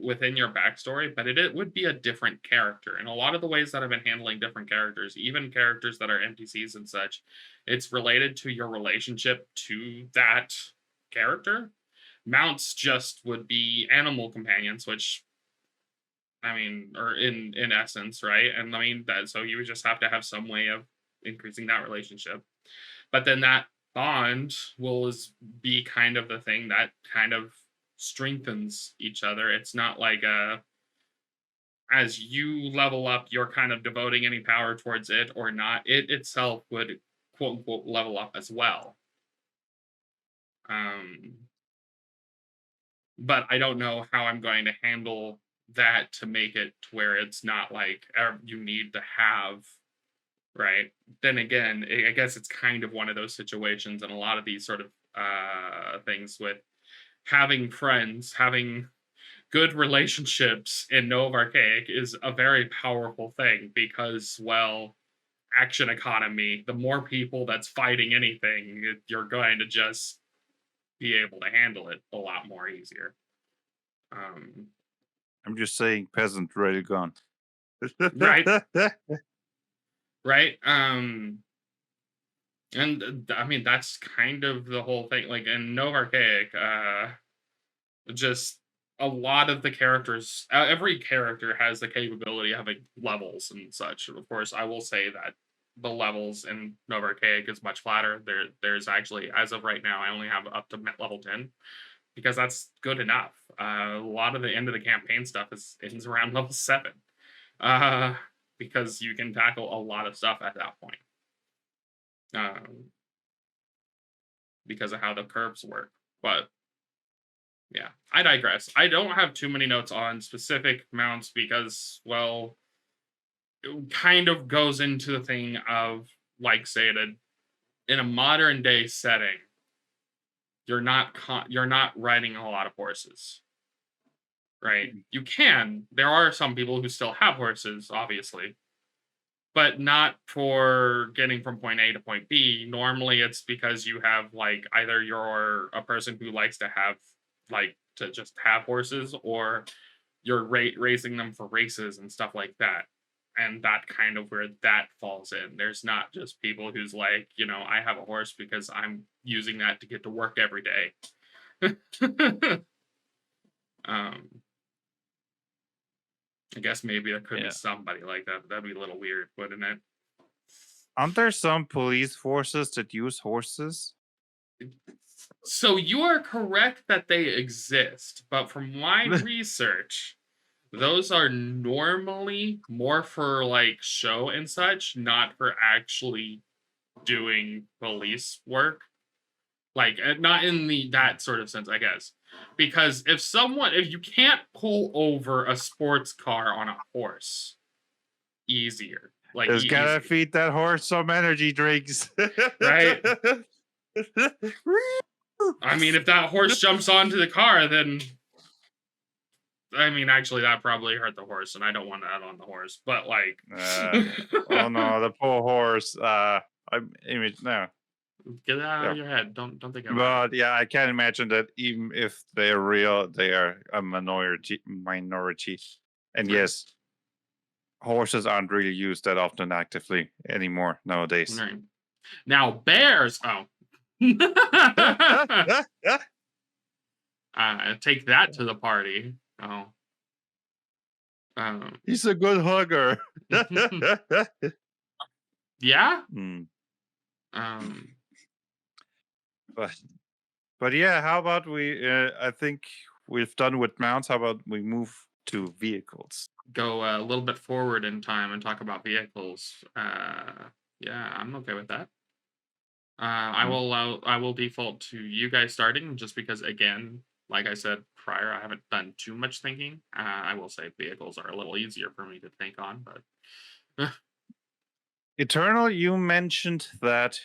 within your backstory, but it would be a different character. And a lot of the ways that I've been handling different characters, even characters that are NPCs and such, it's related to your relationship to that character. Mounts just would be animal companions, which, I mean, or in essence, right? And I mean that, so you would just have to have some way of increasing that relationship. But then that bond will be kind of the thing that kind of strengthens each other. It's not like as you level up, you're kind of devoting any power towards it or not. It itself would quote unquote level up as well. But I don't know how I'm going to handle that to make it to where it's not like you need to have, right? Then again, I guess it's kind of one of those situations, and a lot of these sort of things with having friends, having good relationships in Nova Archaic is a very powerful thing because, well, action economy, the more people that's fighting anything, you're going to just be able to handle it a lot more easier. I'm just saying, peasant ready gone. Right. Right. And I mean, that's kind of the whole thing. Like in Nova Archaic, just a lot of the characters, every character has the capability of having levels and such. Of course, I will say that the levels in Nova Archaic is much flatter. There's actually, as of right now, I only have up to level 10 because that's good enough. A lot of the end of the campaign stuff ends around level 7 because you can tackle a lot of stuff at that point. Because of how the curves work. But yeah, I digress. I don't have too many notes on specific mounts because, well, it kind of goes into the thing of, like stated, in a modern day setting, you're not riding a lot of horses, right? You can. There are some people who still have horses, obviously, but not for getting from point A to point B. Normally, it's because you have like either you're a person who likes to have like to just have horses, or you're raising them for races and stuff like that. And that kind of where that falls in. There's not just people who's like, I have a horse because I'm using that to get to work every day. I guess maybe there could be somebody like that. That'd be a little weird, wouldn't it? Aren't there some police forces that use horses? So you are correct that they exist, but from my research, those are normally more for like show and such, not for actually doing police work. Like not in that sort of sense, I guess. Because if you can't pull over a sports car on a horse easier. Like just gotta feed that horse some energy drinks. Right? I mean, if that horse jumps onto the car, then I mean, actually, that probably hurt the horse, and I don't want that on the horse. But like, oh no, the poor horse. No. Get it out of your head. Don't think about it. But yeah, I can't imagine that even if they're real, they are a minority. And yes, horses aren't really used that often actively anymore nowadays. Right. Now bears. Take that to the party. He's a good hugger. Yeah. But yeah, how about we? I think we've done with mounts. How about we move to vehicles? Go a little bit forward in time and talk about vehicles. Yeah, I'm okay with that. I will default to you guys starting, just because, again, like I said prior, I haven't done too much thinking. I will say vehicles are a little easier for me to think on, but Eternal, you mentioned that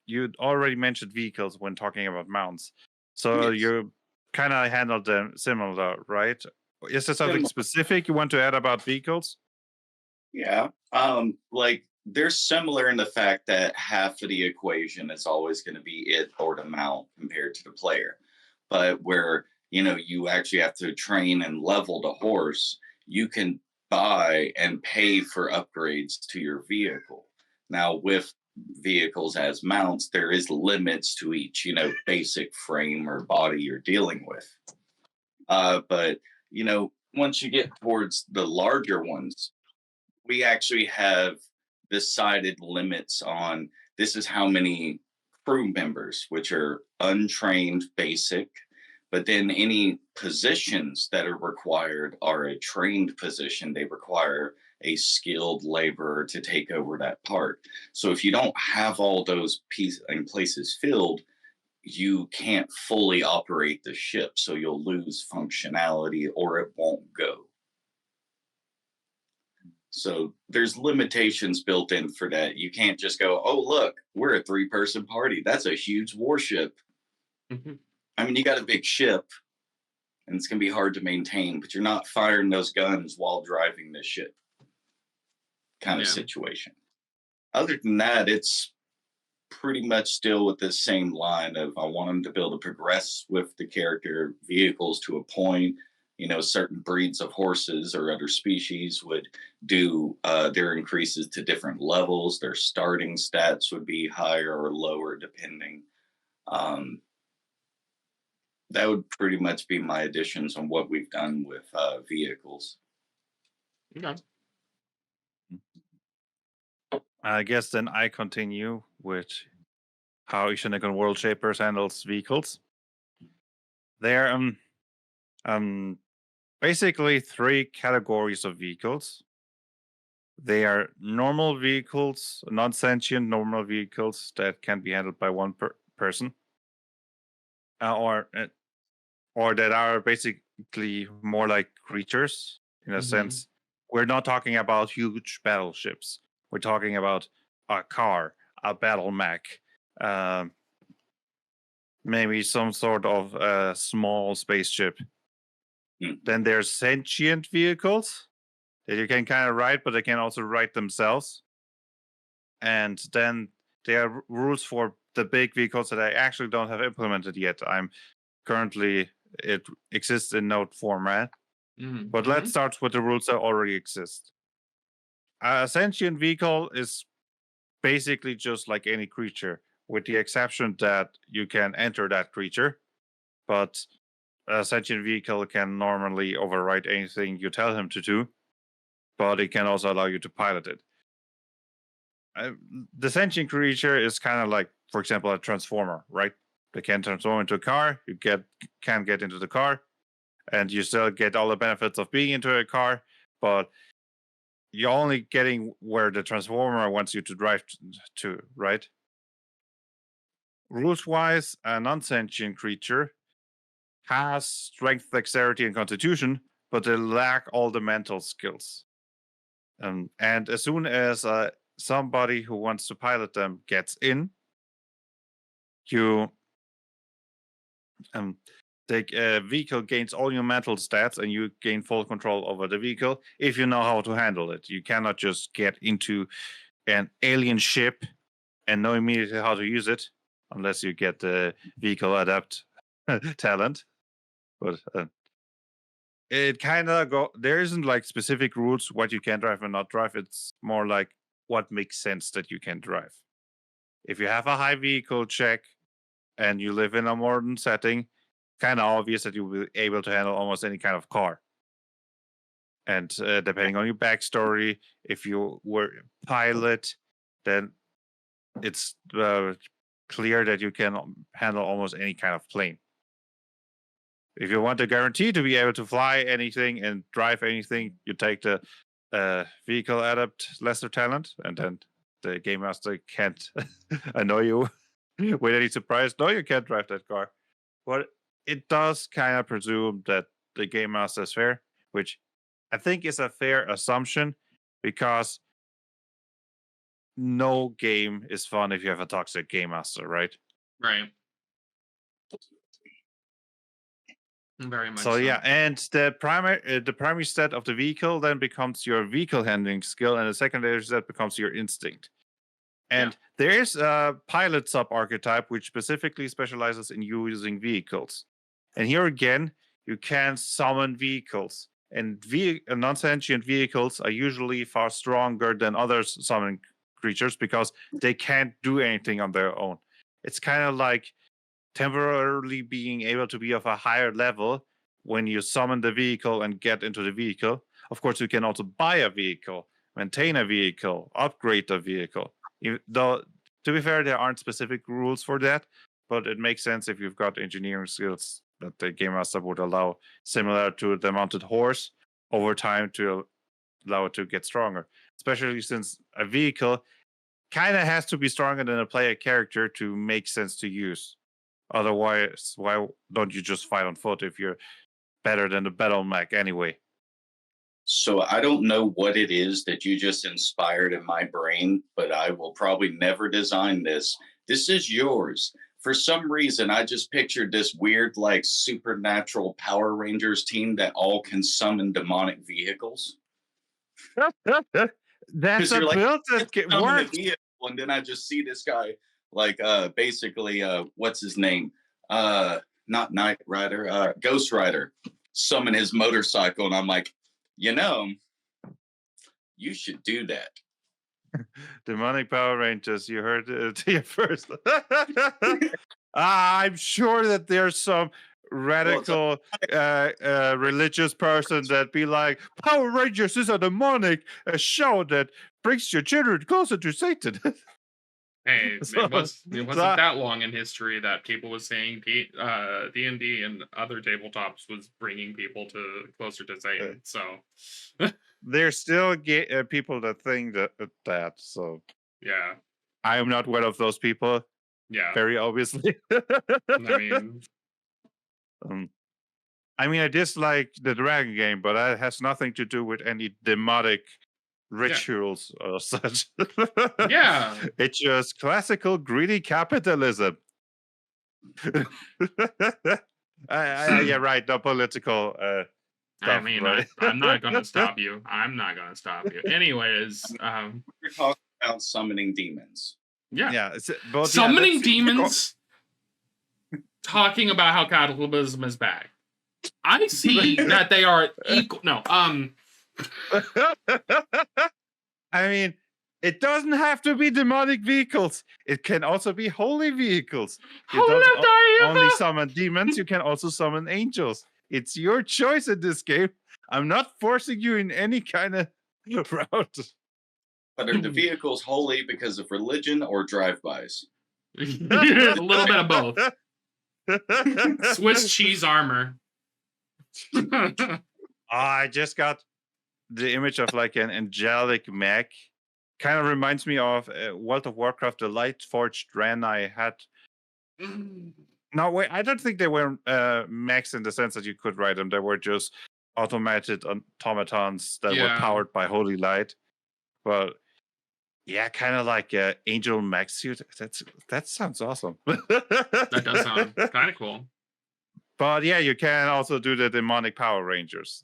you'd already mentioned vehicles when talking about mounts, so Yes. you kind of handled them similar, right? Is there something specific you want to add about vehicles? Yeah. Like they're similar in the fact that half of the equation is always going to be it or the mount compared to the player. But where, you actually have to train and level the horse, you can buy and pay for upgrades to your vehicle. Now, with vehicles as mounts, there is limits to each, basic frame or body you're dealing with. But, once you get towards the larger ones, we actually have decided limits on this is how many crew members, which are untrained basic, but then any positions that are required are a trained position. They require a skilled laborer to take over that part. So if you don't have all those pieces and places filled, you can't fully operate the ship. So you'll lose functionality or it won't go. So there's limitations built in for that. You can't just go, oh, look, we're a 3-person party. That's a huge warship. I mean, you got a big ship and it's going to be hard to maintain, but you're not firing those guns while driving the ship kind of situation. Other than that, it's pretty much still with the same line of I want them to be able to progress with the character vehicles to a point. Certain breeds of horses or other species would do their increases to different levels. Their starting stats would be higher or lower depending. That would pretty much be my additions on what we've done with vehicles. Okay. I guess then I continue with how Ishanekon World Shapers handles vehicles. There basically 3 categories of vehicles. They are normal vehicles, non-sentient normal vehicles that can be handled by one person, or that are basically more like creatures in a sense. We're not talking about huge battleships. We're talking about a car, a battle mech, maybe some sort of small spaceship. Then there's sentient vehicles that you can kind of ride, but they can also ride themselves. And then there are rules for the big vehicles that I actually don't have implemented yet. It exists in node format. But let's start with the rules that already exist. A sentient vehicle is basically just like any creature, with the exception that you can enter that creature. But a sentient vehicle can normally override anything you tell him to do, but it can also allow you to pilot it. The sentient creature is kind of like, for example, a transformer, right? They can transform into a car. You can get into the car, and you still get all the benefits of being into a car, but you're only getting where the transformer wants you to drive to, right? Rules-wise, a non-sentient creature has strength, dexterity, and constitution, but they lack all the mental skills. And as soon as somebody who wants to pilot them gets in, the vehicle gains all your mental stats, and you gain full control over the vehicle if you know how to handle it. You cannot just get into an alien ship and know immediately how to use it, unless you get the vehicle adapt talent. But it kind of there isn't like specific rules what you can drive and not drive. It's more like what makes sense that you can drive. If you have a high vehicle check and you live in a modern setting, kind of obvious that you'll be able to handle almost any kind of car. And depending on your backstory, if you were a pilot, then it's clear that you can handle almost any kind of plane. If you want a guarantee to be able to fly anything and drive anything, you take the vehicle adapt lesser talent, and then the game master can't annoy you with any surprise. No, you can't drive that car. But it does kind of presume that the game master is fair, which I think is a fair assumption, because no game is fun if you have a toxic game master, right? Right. Very much So yeah, and the primary stat of the vehicle then becomes your vehicle handling skill, and the secondary stat becomes your instinct. And there is a pilot sub-archetype which specifically specializes in using vehicles. And here again, you can summon vehicles. And non-sentient vehicles are usually far stronger than other summoning creatures because they can't do anything on their own. It's kind of like temporarily being able to be of a higher level when you summon the vehicle and get into the vehicle. Of course, you can also buy a vehicle, maintain a vehicle, upgrade the vehicle. Though, to be fair, there aren't specific rules for that, but it makes sense if you've got engineering skills that the game master would allow, similar to the mounted horse, over time to allow it to get stronger. Especially since a vehicle kind of has to be stronger than a player character to make sense to use. Otherwise, why don't you just fight on foot if you're better than the battle mech anyway? So I don't know what it is that you just inspired in my brain, but I will probably never design this. This is yours. For some reason, I just pictured this weird, like, supernatural Power Rangers team that all can summon demonic vehicles. That's a build that works. And then I just see this guy, like, basically, what's his name? Not Knight Rider, Ghost Rider, summon his motorcycle, and I'm like, you should do that. Demonic Power Rangers, you heard it here first. I'm sure that there's some radical religious person that be like, Power Rangers is a demonic show that brings your children closer to Satan. Hey, it wasn't that long in history that people was saying D&D and other tabletops was bringing people closer to Satan. So there's still people that think that. So yeah, I am not one of those people. Yeah, very obviously. I mean, I dislike the dragon game, but that has nothing to do with any demonic rituals or such. Yeah. It's just classical greedy capitalism. Yeah, right. No political I stuff, mean, right? I'm not gonna stop you. Anyways, We're talking about summoning demons. yeah. Yeah, but Summoning yeah, demons, talking about how cataclysm is back. I see that they are equal. No, I mean, it doesn't have to be demonic vehicles. It can also be holy vehicles. You don't only summon demons, you can also summon angels. It's your choice in this game. I'm not forcing you in any kind of route. But are the vehicles holy because of religion or drive-bys? a little bit of both. Swiss cheese armor. I just got the image of like an angelic mech. Kind of reminds me of World of Warcraft, the Light Forged Ren I had. No, wait, I don't think they were mechs in the sense that you could ride them. They were just automated automatons that were powered by holy light. But yeah, kind of like an angel mech suit. That sounds awesome. That does sound kind of cool. But yeah, you can also do the demonic Power Rangers.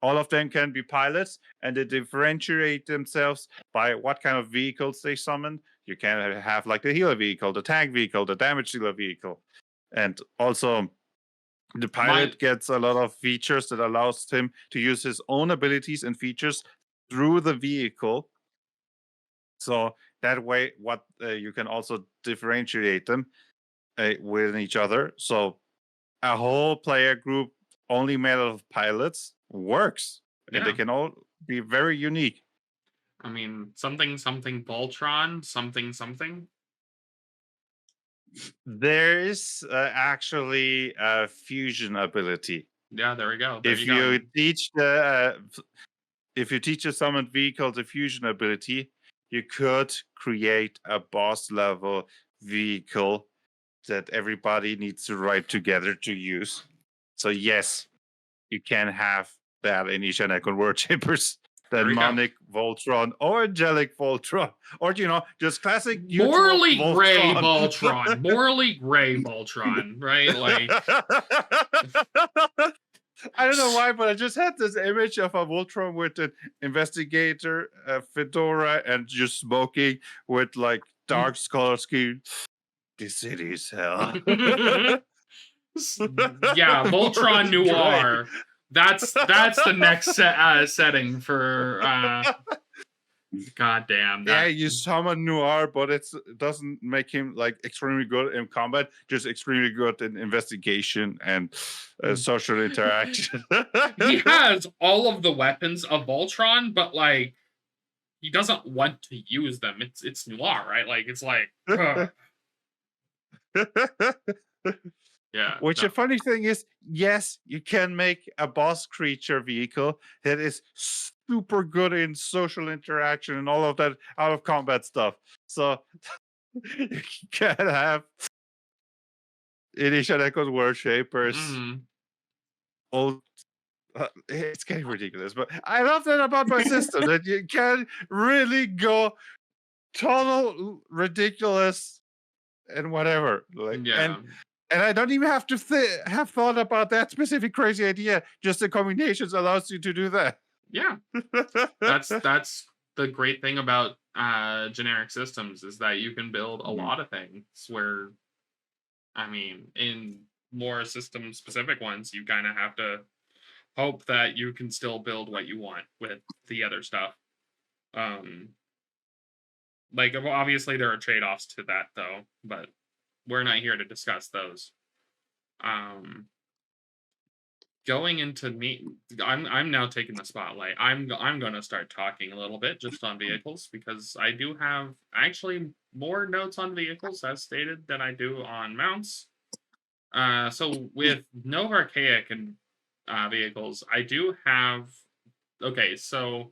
All of them can be pilots, and they differentiate themselves by what kind of vehicles they summon. You can have like the healer vehicle, the tank vehicle, the damage dealer vehicle. And also, the pilot gets a lot of features that allows him to use his own abilities and features through the vehicle. So that way, you can also differentiate them with each other. So a whole player group only made out of pilots works, and they can all be very unique. I mean, something Voltron, something. There is actually a fusion ability. Yeah, there we go. If you teach a summoned vehicle the fusion ability, you could create a boss level vehicle that everybody needs to ride together to use. So yes, you can have that in Ishanekon World Shapers. Demonic Voltron or angelic Voltron, or just classic morally gray Voltron. Morally gray Voltron, right? Like I don't know why, but I just had this image of a Voltron with an investigator, a fedora, and just smoking with like dark color scheme. This city is hell. Yeah, Voltron Noir. That's the next setting for goddamn. Yeah, you summon Noir, but it doesn't make him like extremely good in combat, just extremely good in investigation and social interaction. He has all of the weapons of Voltron, but like he doesn't want to use them. It's Noir, right? Like it's like yeah. Which the funny thing is, yes, you can make a boss creature vehicle that is super good in social interaction and all of that out of combat stuff. So you can have Ishanekon's World Shapers. It's getting ridiculous, but I love that about my system that you can really go total ridiculous and whatever. Like, and I don't even have to have thought about that specific crazy idea. Just the combinations allows you to do that. Yeah, that's the great thing about generic systems is that you can build a lot of things. Where, I mean, in more system specific ones, you kind of have to hope that you can still build what you want with the other stuff. Like obviously there are trade-offs to that though, but we're not here to discuss those. Going into me, I'm now taking the spotlight. I'm going to start talking a little bit just on vehicles because I do have actually more notes on vehicles as stated than I do on mounts. So with Nova Archaic and vehicles, I do have. Okay, so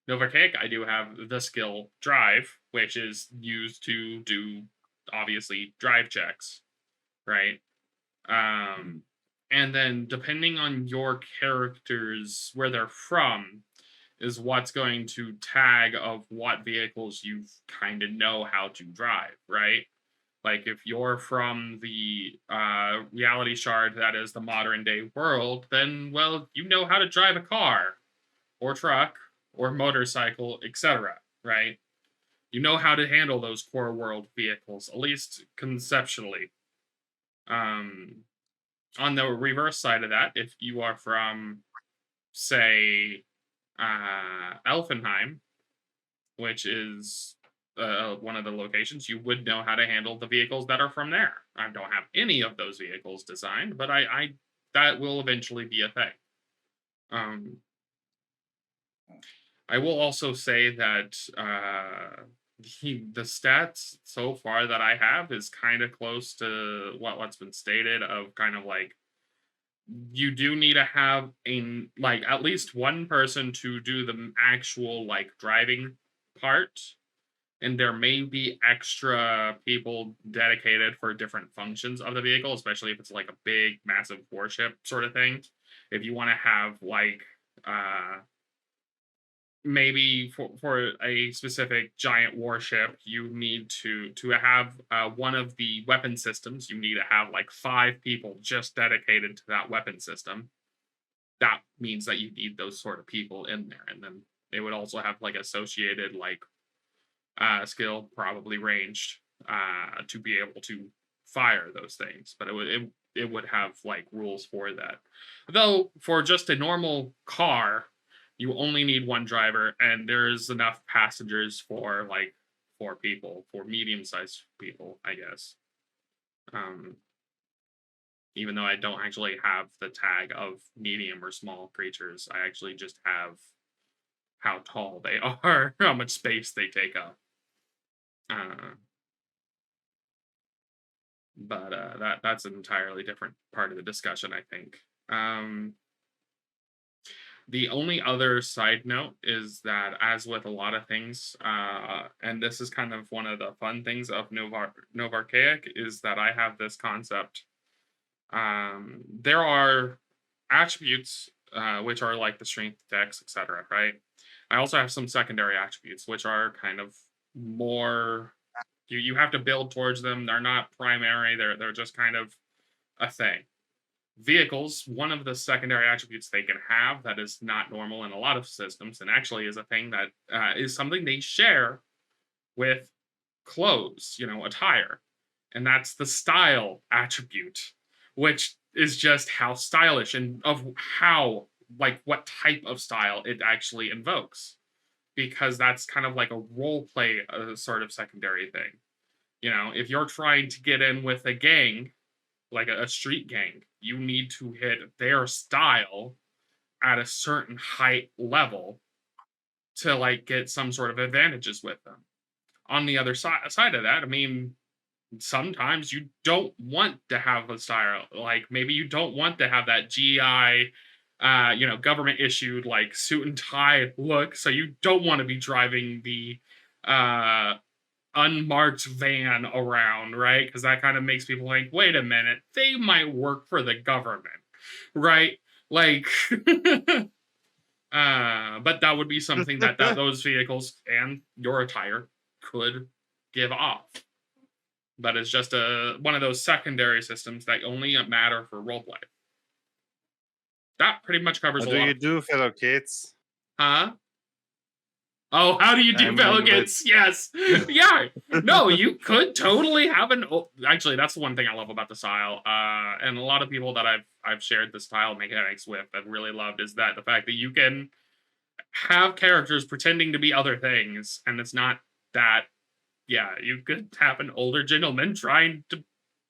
Nova Archaic, I do have the skill Drive, which is used to do obviously drive checks, right? And then depending on your characters, where they're from, is what's going to tag of what vehicles you kind of know how to drive, right? Like if you're from the reality shard that is the modern day world, then well, you know how to drive a car or truck or motorcycle, etc., right? You know how to handle those core world vehicles, at least conceptually. On the reverse side of that, if you are from, say, Elfenheim, which is one of the locations, you would know how to handle the vehicles that are from there. I don't have any of those vehicles designed, but I that will eventually be a thing. I will also say that the stats so far that I have is kind of close to what's been stated, of kind of like you do need to have like at least one person to do the actual like driving part, and there may be extra people dedicated for different functions of the vehicle, especially if it's like a big massive warship sort of thing. If you want to have like maybe for a specific giant warship, you need to have one of the weapon systems. You need to have like 5 people just dedicated to that weapon system. That means that you need those sort of people in there, and then they would also have like associated like skill, probably ranged, to be able to fire those things. But it would have like rules for that. Though for just a normal car, you only need one driver, and there's enough passengers for like 4 people, for medium-sized people, I guess. Even though I don't actually have the tag of medium or small creatures, I actually just have how tall they are, how much space they take up. But that's an entirely different part of the discussion, I think. The only other side note is that, as with a lot of things, and this is kind of one of the fun things of Novarchaic, is that I have this concept. There are attributes which are like the strength, dex, etc., right? I also have some secondary attributes, which are kind of more... You have to build towards them. They're not primary. They're just kind of a thing. Vehicles, one of the secondary attributes they can have that is not normal in a lot of systems, and actually is a thing that is something they share with clothes, attire, and that's the style attribute, which is just how stylish and of how, like, what type of style it actually invokes, because that's kind of like a role play sort of secondary thing. If you're trying to get in with a gang, like a street gang, you need to hit their style at a certain height level to like get some sort of advantages with them. On the other side of that, I mean, sometimes you don't want to have a style, like maybe you don't want to have that GI government issued like suit and tie look, so you don't want to be driving the unmarked van around, right? Because that kind of makes people think, wait a minute, they might work for the government, right? Like, but that would be something that those vehicles and your attire could give off. But it's just one of those secondary systems that only matter for roleplay. That pretty much covers a lot. What do you do, fellow kids? Huh? Oh, how do you do Pelicans? Yes. Yeah. No, you could totally have actually, that's the one thing I love about the style. And a lot of people that I've shared the style mechanics with that really loved is that the fact that you can have characters pretending to be other things, and it's not that, yeah, you could have an older gentleman trying to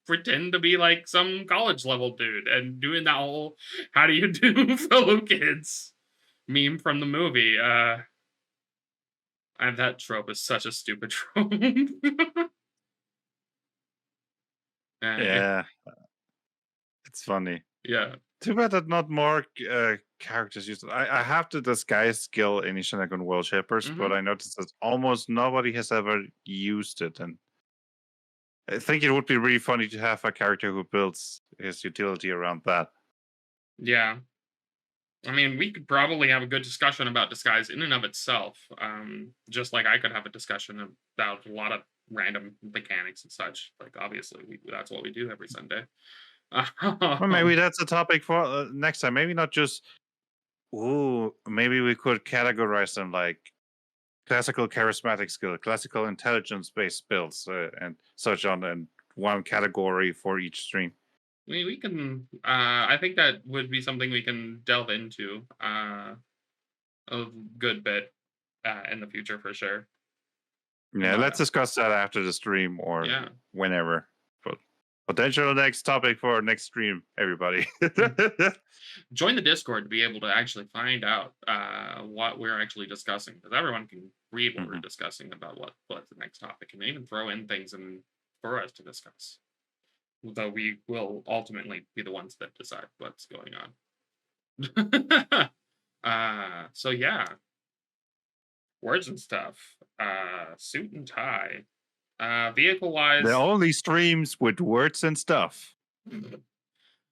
pretend to be like some college level dude and doing that whole how do you do fellow kids meme from the movie. And that trope is such a stupid trope. Yeah. It's funny. Yeah. Too bad that not more characters use it. I have the disguise skill in Ishanekon World Shapers, but I noticed that almost nobody has ever used it. And I think it would be really funny to have a character who builds his utility around that. Yeah. I mean, we could probably have a good discussion about disguise in and of itself. Just like I could have a discussion about a lot of random mechanics and such. Like, obviously, that's what we do every Sunday. Well, maybe that's a topic for next time. Maybe not just. Ooh, maybe we could categorize them like classical charismatic skill, classical intelligence-based builds, and such on, and one category for each stream. We can. I think that would be something we can delve into a good bit in the future for sure. Yeah, let's discuss that after the stream or whenever. But potential next topic for next stream, everybody. Join the Discord to be able to actually find out what we're actually discussing, because everyone can read what we're discussing about what's the next topic, and even throw in things for us to discuss. Though we will ultimately be the ones that decide what's going on. So yeah. Words and stuff. Suit and tie. Vehicle wise. The only streams with words and stuff.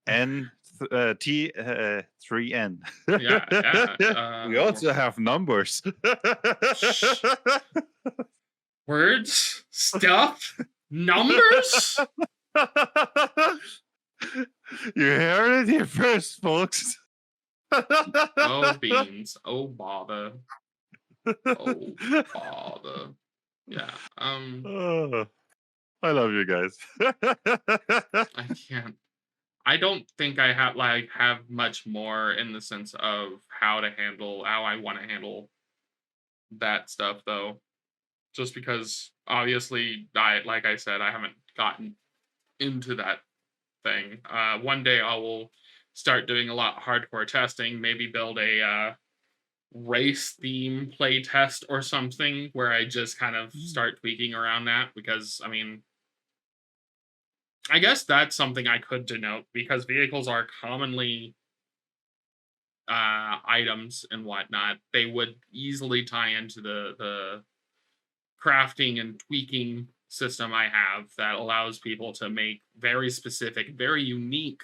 And T3N. Yeah. We also have numbers. Words, stuff, numbers. You heard it here first, folks. Oh beans. Oh bother. Oh bother. Yeah. I love you guys. I can't. I don't think I have much more in the sense of how I want to handle that stuff though. Just because obviously like I said, I haven't gotten into that thing. One day I will start doing a lot hardcore testing, maybe build a race theme play test or something where I just kind of start tweaking around that, because I mean, I guess that's something I could denote, because vehicles are commonly items and whatnot. They would easily tie into the crafting and tweaking system I have that allows people to make very specific, very unique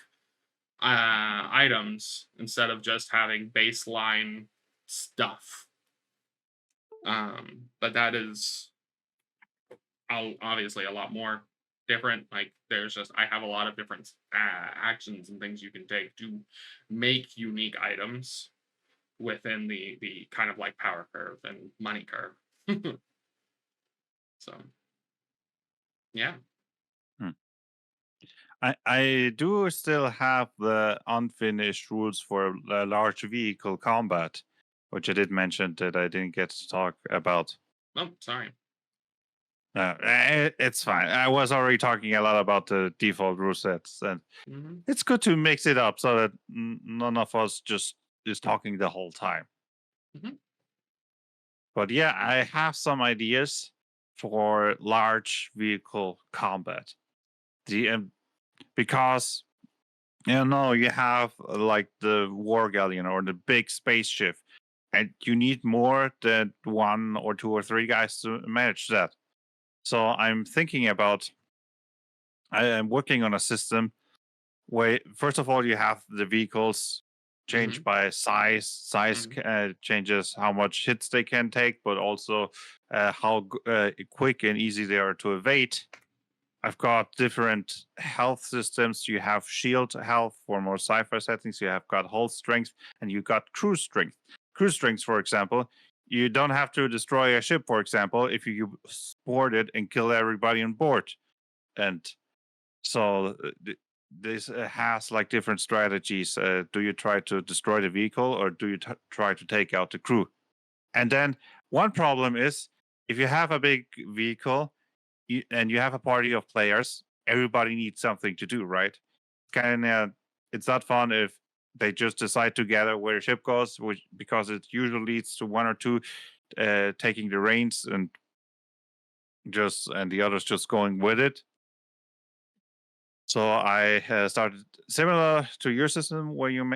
items instead of just having baseline stuff. But that is obviously a lot more different. Like I have a lot of different actions and things you can take to make unique items within the kind of like power curve and money curve. So yeah. I do still have the unfinished rules for large vehicle combat, which I did mention that I didn't get to talk about. Oh, sorry. It's fine. I was already talking a lot about the default rule sets, and it's good to mix it up so that none of us just is talking the whole time. But yeah, I have some ideas for large vehicle combat. Because you have like the war galleon or the big spaceship, and you need more than 1 or 2 or 3 guys to manage that. So I'm thinking about, I am working on a system where, first of all, you have the vehicles changed by size. Size changes how much hits they can take, but also how quick and easy they are to evade. I've got different health systems. You have shield health for more sci-fi settings. You have got hull strength, and you got cruise strength. Cruise strength, for example, you don't have to destroy a ship, for example, if you board it and kill everybody on board. And so this has like different strategies. Do you try to destroy the vehicle, or do you try to take out the crew? And then one problem is, if you have a big vehicle, and you have a party of players, everybody needs something to do, right? It's not fun if they just decide together where the ship goes, because it usually leads to 1 or 2 taking the reins and the others just going with it. So I started similar to your system where you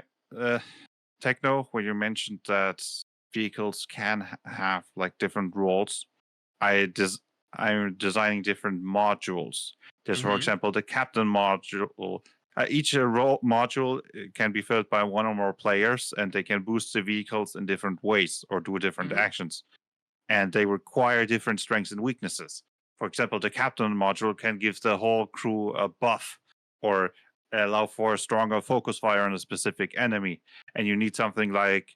Techno, where you mentioned that vehicles can have like different roles. I'm designing different modules. There's, for example, the captain module Each role module can be filled by one or more players, and they can boost the vehicles in different ways or do different actions. And they require different strengths and weaknesses. For example, the captain module can give the whole crew a buff or allow for a stronger focus fire on a specific enemy. And you need something like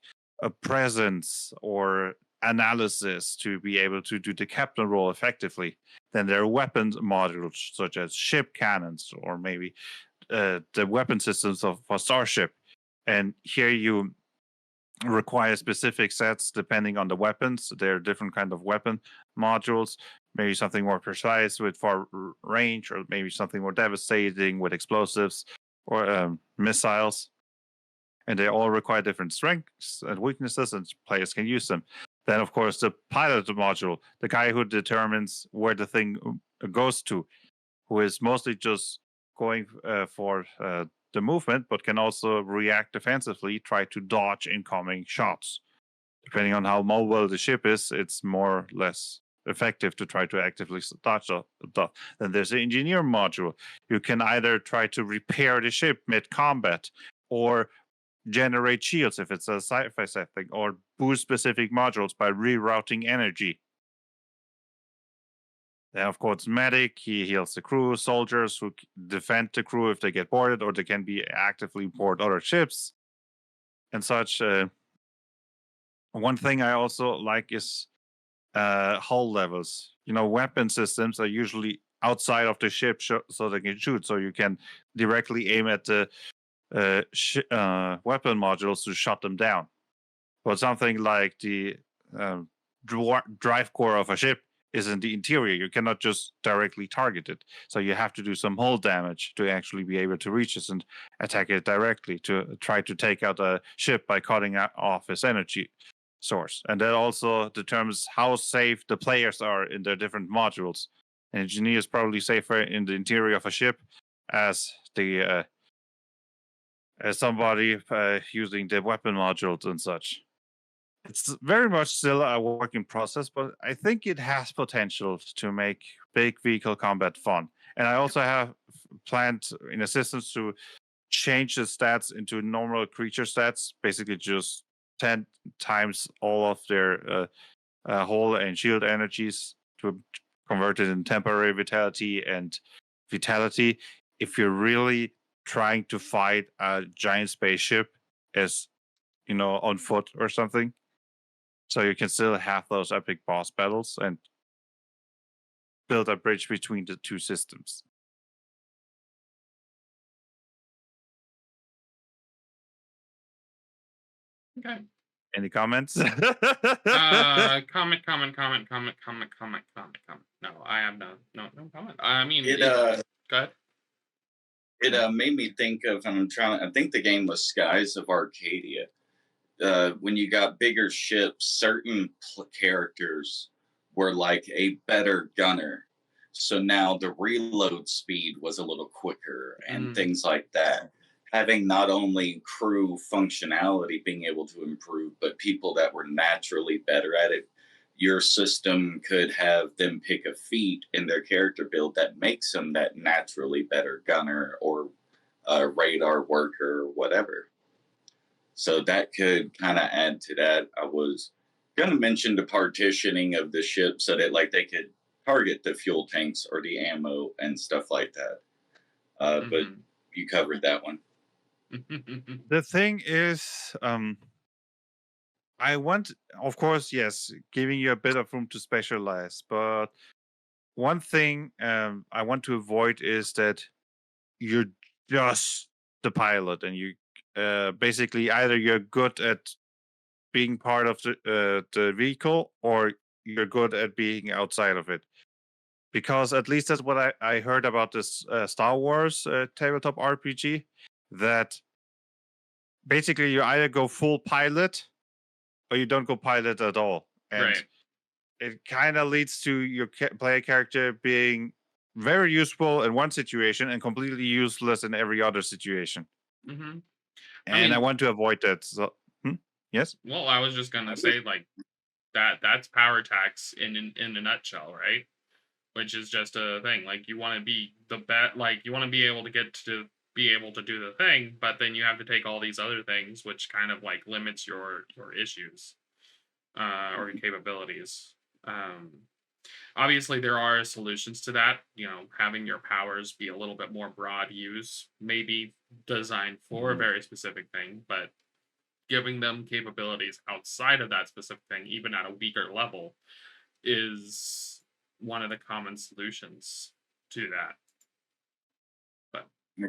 a presence or analysis to be able to do the captain role effectively. Then there are weapons modules such as ship cannons or maybe the weapon systems of a starship. And here you require specific sets depending on the weapons. There are different kind of weapon modules, maybe something more precise with far range, or maybe something more devastating with explosives or missiles. And they all require different strengths and weaknesses, and players can use them. Then, of course, the pilot module, the guy who determines where the thing goes to, who is mostly just going for the movement, but can also react defensively, try to dodge incoming shots. Depending on how mobile the ship is, it's more or less effective to try to actively dodge. Then there's the engineer module. You can either try to repair the ship mid-combat, or generate shields if it's a sci-fi setting, or boost specific modules by rerouting energy. Then, of course, medic, he heals the crew, soldiers who defend the crew if they get boarded, or they can be actively board other ships and such. One thing I also like is hull levels. Weapon systems are usually outside of the ship so they can shoot, so you can directly aim at the weapon modules to shut them down. But something like the drive core of a ship is in the interior. You cannot just directly target it. So you have to do some hull damage to actually be able to reach it and attack it directly, to try to take out a ship by cutting off its energy source. And that also determines how safe the players are in their different modules. An engineer is probably safer in the interior of a ship as somebody using the weapon modules and such. It's very much still a work in process, but I think it has potential to make big vehicle combat fun. And I also have planned in assistance to change the stats into normal creature stats, basically just 10 times all of their hull and shield energies to convert it in temporary vitality and vitality. If you're really trying to fight a giant spaceship as, on foot or something. So you can still have those epic boss battles and build a bridge between the two systems. Okay. Any comments? Comment. No, I have no comment. I mean, go ahead. It made me think of, and I think the game was Skies of Arcadia. When you got bigger ships, certain characters were like a better gunner. So now the reload speed was a little quicker and things like that. Having not only crew functionality being able to improve, but people that were naturally better at it. Your system could have them pick a feat in their character build that makes them that naturally better gunner or radar worker or whatever. So that could kind of add to that. I was going to mention the partitioning of the ship so that they could target the fuel tanks or the ammo and stuff like that. But you covered that one. The thing is, I want, of course, yes, giving you a bit of room to specialize. But one thing I want to avoid is that you're just the pilot and you basically either you're good at being part of the vehicle or you're good at being outside of it. Because at least that's what I heard about this Star Wars tabletop RPG, that basically you either go full pilot or you don't go pilot at all. And right. It kind of leads to your player character being very useful in one situation and completely useless in every other situation. Mm-hmm. And I want to avoid that. So, yes? Well, I was just going to say, that's power tax in a nutshell, right? Which is just a thing. You want to be the best, you want to be able to get to be able to do the thing, but then you have to take all these other things, which kind of like limits your issues or your capabilities. Obviously, there are solutions to that. Having your powers be a little bit more broad use, maybe designed for a very specific thing, but giving them capabilities outside of that specific thing, even at a weaker level, is one of the common solutions to that. But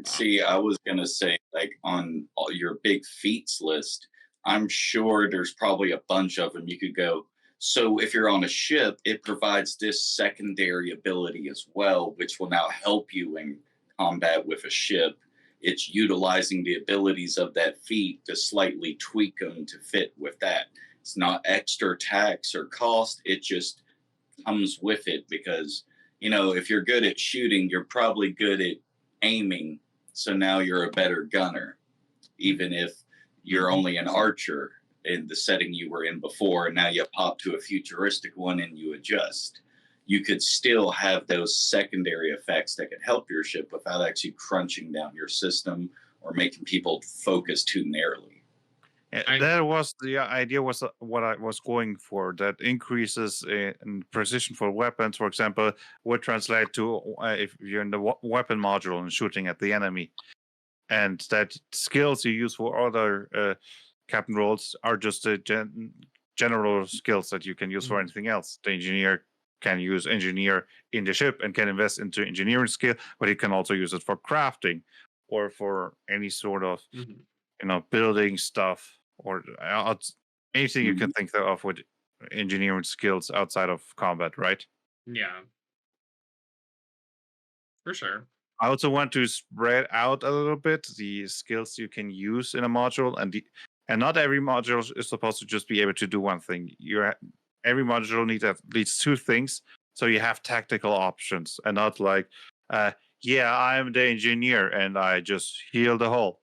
see, I was gonna say, like, on your big feats list, I'm sure there's probably a bunch of them you could go. So if you're on a ship, it provides this secondary ability as well, which will now help you in combat with a ship. It's utilizing the abilities of that feat to slightly tweak them to fit with that. It's not extra tax or cost. It just comes with it because, if you're good at shooting, you're probably good at aiming. So now you're a better gunner, even if you're only an archer in the setting you were in before, and now you pop to a futuristic one and you adjust. You could still have those secondary effects that could help your ship without actually crunching down your system or making people focus too narrowly. That was the idea, was what I was going for. That increases in precision for weapons, for example, would translate to if you're in the weapon module and shooting at the enemy. And that skills you use for other captain roles are just the general skills that you can use for anything else. The engineer can use engineer in the ship and can invest into engineering skill, but he can also use it for crafting or for any sort of building stuff or anything you can think of with engineering skills outside of combat, right? Yeah, for sure. I also want to spread out a little bit the skills you can use in a module, and not every module is supposed to just be able to do one thing. Every module needs at least two things, so you have tactical options, and not like, I'm the engineer and I just heal the hole.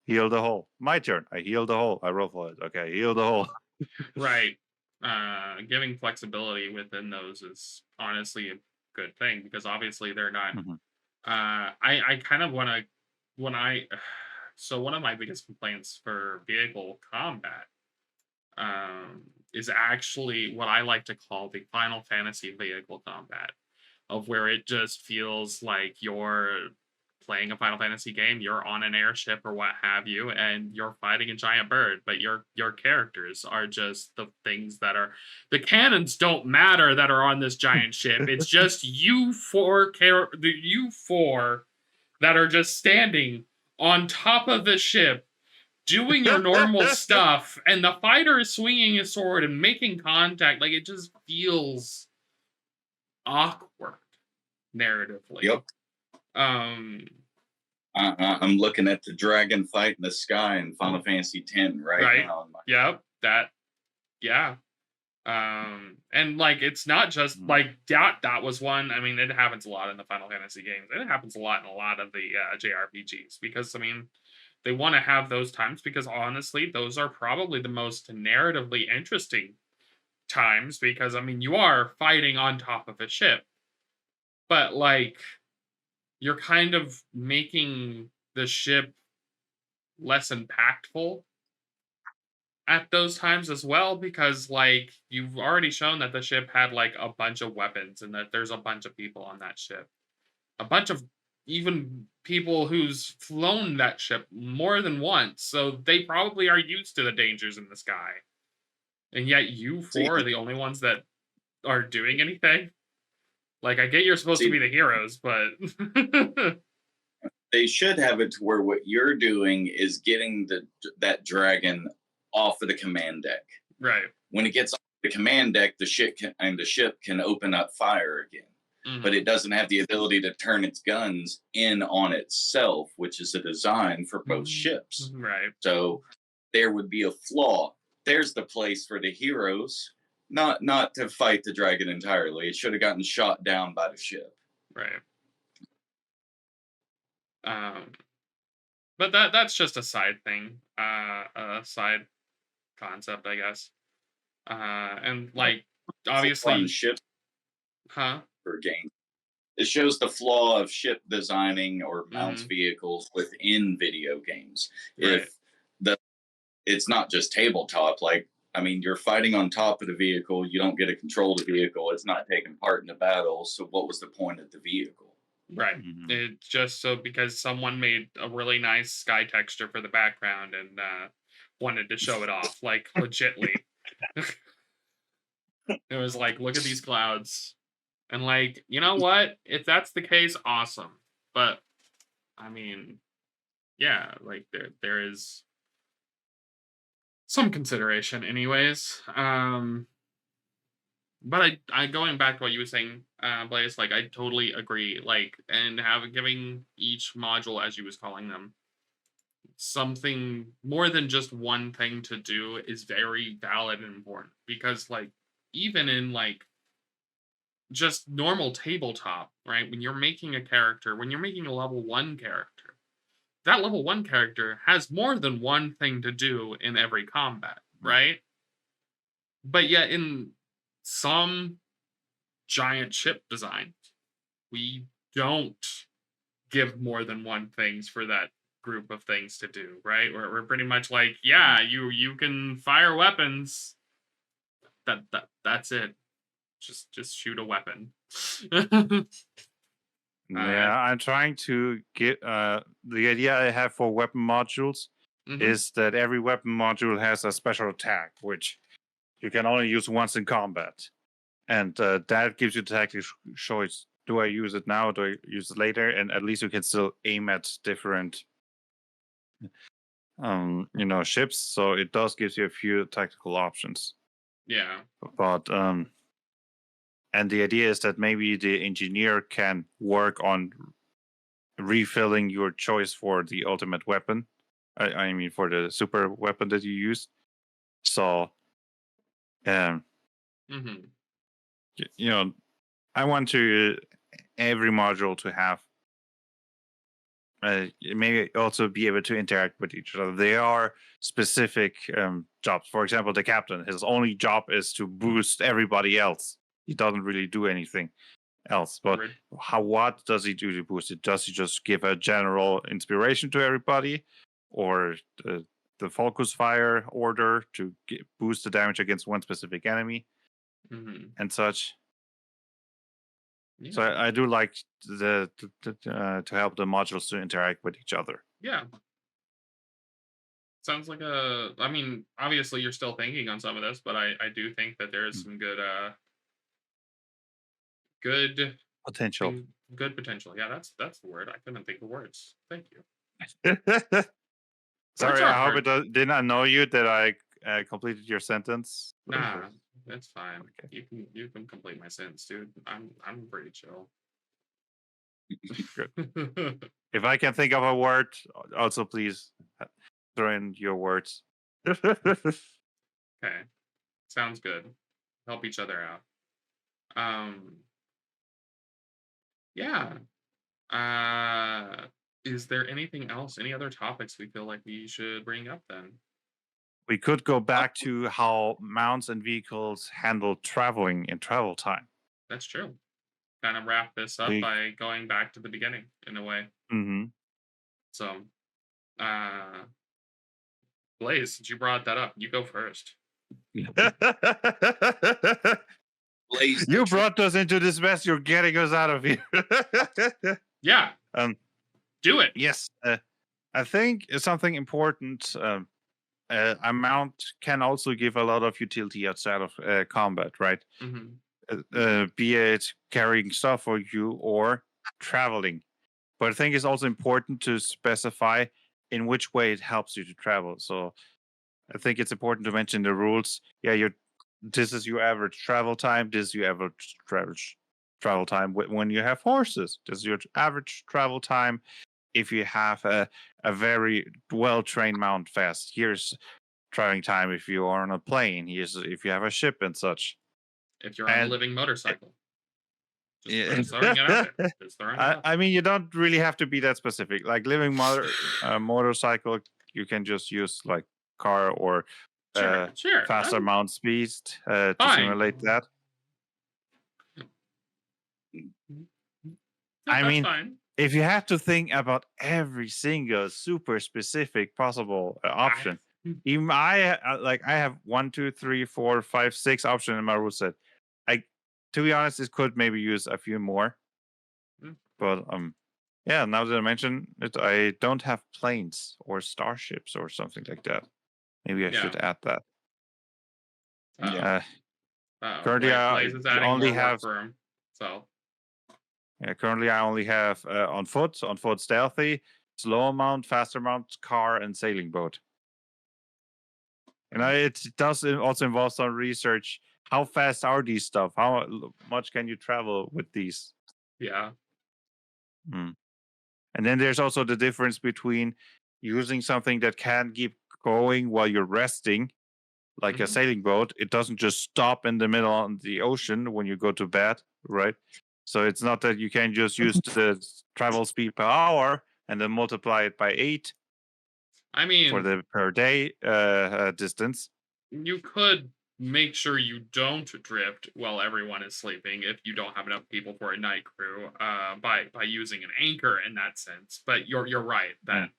Heal the hole. My turn. I heal the hole. I roll for it. Okay, heal the hole. Right. Giving flexibility within those is honestly a good thing because obviously they're not. I kind of want to so one of my biggest complaints for vehicle combat is actually what I like to call the Final Fantasy vehicle combat, of where it just feels like you're playing a Final Fantasy game, you're on an airship or what have you, and you're fighting a giant bird, but your characters are just the things that are the cannons don't matter that are on this giant ship. It's just you four that are just standing on top of the ship doing your normal stuff, and the fighter is swinging his sword and making contact. Like, it just feels awkward narratively. Yep. I'm looking at the dragon fight in the sky in Final Fantasy X right now. Yep. Yeah. And like, it's not just like that was one. I mean, it happens a lot in the Final Fantasy games. It happens a lot in a lot of the JRPGs because, I mean, they want to have those times because honestly, those are probably the most narratively interesting times because, I mean, you are fighting on top of a ship, but like, you're kind of making the ship less impactful at those times as well because, like, you've already shown that the ship had like a bunch of weapons and that there's a bunch of people on that ship, a bunch of even people who's flown that ship more than once, so they probably are used to the dangers in the sky, and yet you four are the only ones that are doing anything. Like, I get you're supposed to be the heroes, but they should have it to where what you're doing is getting that dragon off of the command deck. Right. When it gets off the command deck, the ship can open up fire again. But it doesn't have the ability to turn its guns in on itself, which is a design for both ships. Right. So there would be a flaw. There's the place for the heroes, not to fight the dragon entirely. It should have gotten shot down by the ship. Right. But that's just a side thing, a side concept, I guess. And like, obviously, ship huh? for game. it shows the flaw of ship designing or mounts Mhm. vehicles within video games. Right. If it's not just tabletop, like, I mean, you're fighting on top of the vehicle, you don't get to control the vehicle, it's not taking part in the battle, so what was the point of the vehicle? Right. Mhm. It's just so because someone made a really nice sky texture for the background and wanted to show it off, like legitly. It was like, look at these clouds. And like, you know what? If that's the case, awesome. But I mean, yeah, like there is some consideration anyways. But I going back to what you were saying, Blaze, like I totally agree. Like, and giving each module, as you was calling them, something more than just one thing to do is very valid and important. Because like even in like just normal tabletop, right? When you're making a character, when you're making a level 1 character, that level 1 character has more than one thing to do in every combat, right? But yet in some giant ship design, we don't give more than one things for that group of things to do, right? We're pretty much like, yeah, you can fire weapons. That's it. Just shoot a weapon. Yeah, I'm trying to get the idea I have for weapon modules Mhm. is that every weapon module has a special attack, which you can only use once in combat. And that gives you the tactical choice. Do I use it now? Do I use it later? And at least you can still aim at different ships. So it does gives you a few tactical options. Yeah. But and the idea is that maybe the engineer can work on refilling your choice for the ultimate weapon. I mean, for the super weapon that you use. So, Mhm. I want to every module to have maybe also be able to interact with each other. There are specific jobs. For example, the captain, his only job is to boost everybody else. He doesn't really do anything else. But what does he do to boost it? Does he just give a general inspiration to everybody, or the focus fire order to boost the damage against one specific enemy, and such? Yeah. So I do like to help the modules to interact with each other. Yeah. Sounds like I mean, obviously you're still thinking on some of this, but I do think that there is some good Potential. good potential. Yeah, that's the word. I couldn't think of words. Thank you. Sorry, are I hope hard. it did not know you that I completed your sentence. Nah, that's fine. Okay. You can complete my sentence, dude. I'm pretty chill. Good. If I can think of a word, also please throw in your words. Okay. Sounds good. Help each other out. Yeah. Is there anything else? Any other topics we feel like we should bring up then? We could go back to how mounts and vehicles handle traveling in travel time. That's true. Kind of wrap this up by going back to the beginning in a way. Mm-hmm. So, Blaze, since you brought that up, you go first. Blaze, you brought us into this mess. You're getting us out of here. Yeah. Do it. Yes. I think it's something important. A mount can also give a lot of utility outside of combat, right? Mm-hmm. Be it carrying stuff for you or traveling. But I think it's also important to specify in which way it helps you to travel. So I think it's important to mention the rules. Yeah, this is your average travel time. This is your average travel time when you have horses. This is your average travel time if you have a very well-trained mount fast. Here's traveling time if you are on a plane. Here's if you have a ship and such. If you're on a living motorcycle. Just throwing it out there. Just throwing it out. I mean, you don't really have to be that specific. Like living motorcycle, you can just use like car or sure. faster mount speed to simulate that. I That's mean, fine. if you have to think about every single super specific possible option, even I have 1, 2, 3, 4, 5, 6 options in my rule set. To be honest, it could maybe use a few more. Mm. But yeah, now that I mention it, I don't have planes or starships or something like that. Maybe I should add that. Currently, Blaze is adding only more have. work for him. So Yeah, currently I only have on foot stealthy, slow mount, faster mount, car, and sailing boat. And it does also involve some research. How fast are these stuff? How much can you travel with these? yeah. And then there's also the difference between using something that can keep going while you're resting, like a sailing boat. It doesn't just stop in the middle of the ocean when you go to bed, right? So it's not that you can just use the travel speed per hour and then multiply it by 8. I mean, for the per day distance. You could make sure you don't drift while everyone is sleeping if you don't have enough people for a night crew by using an anchor in that sense. But you're right that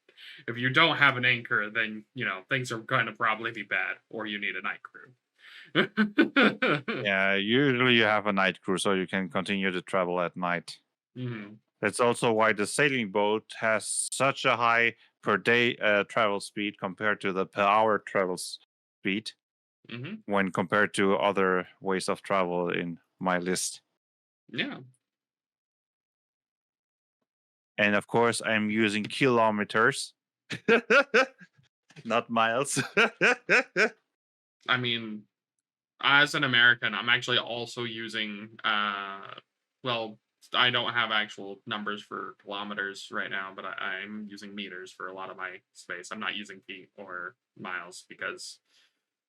if you don't have an anchor, then things are going to probably be bad, or you need a night crew. Yeah, usually you have a night crew, so you can continue to travel at night. That's also why the sailing boat has such a high per day travel speed compared to the per hour travel speed when compared to other ways of travel in my list. Yeah. And of course, I'm using kilometers, not miles. I mean, as an American, I'm actually also using, well, I don't have actual numbers for kilometers right now, but I'm using meters for a lot of my space. I'm not using feet or miles because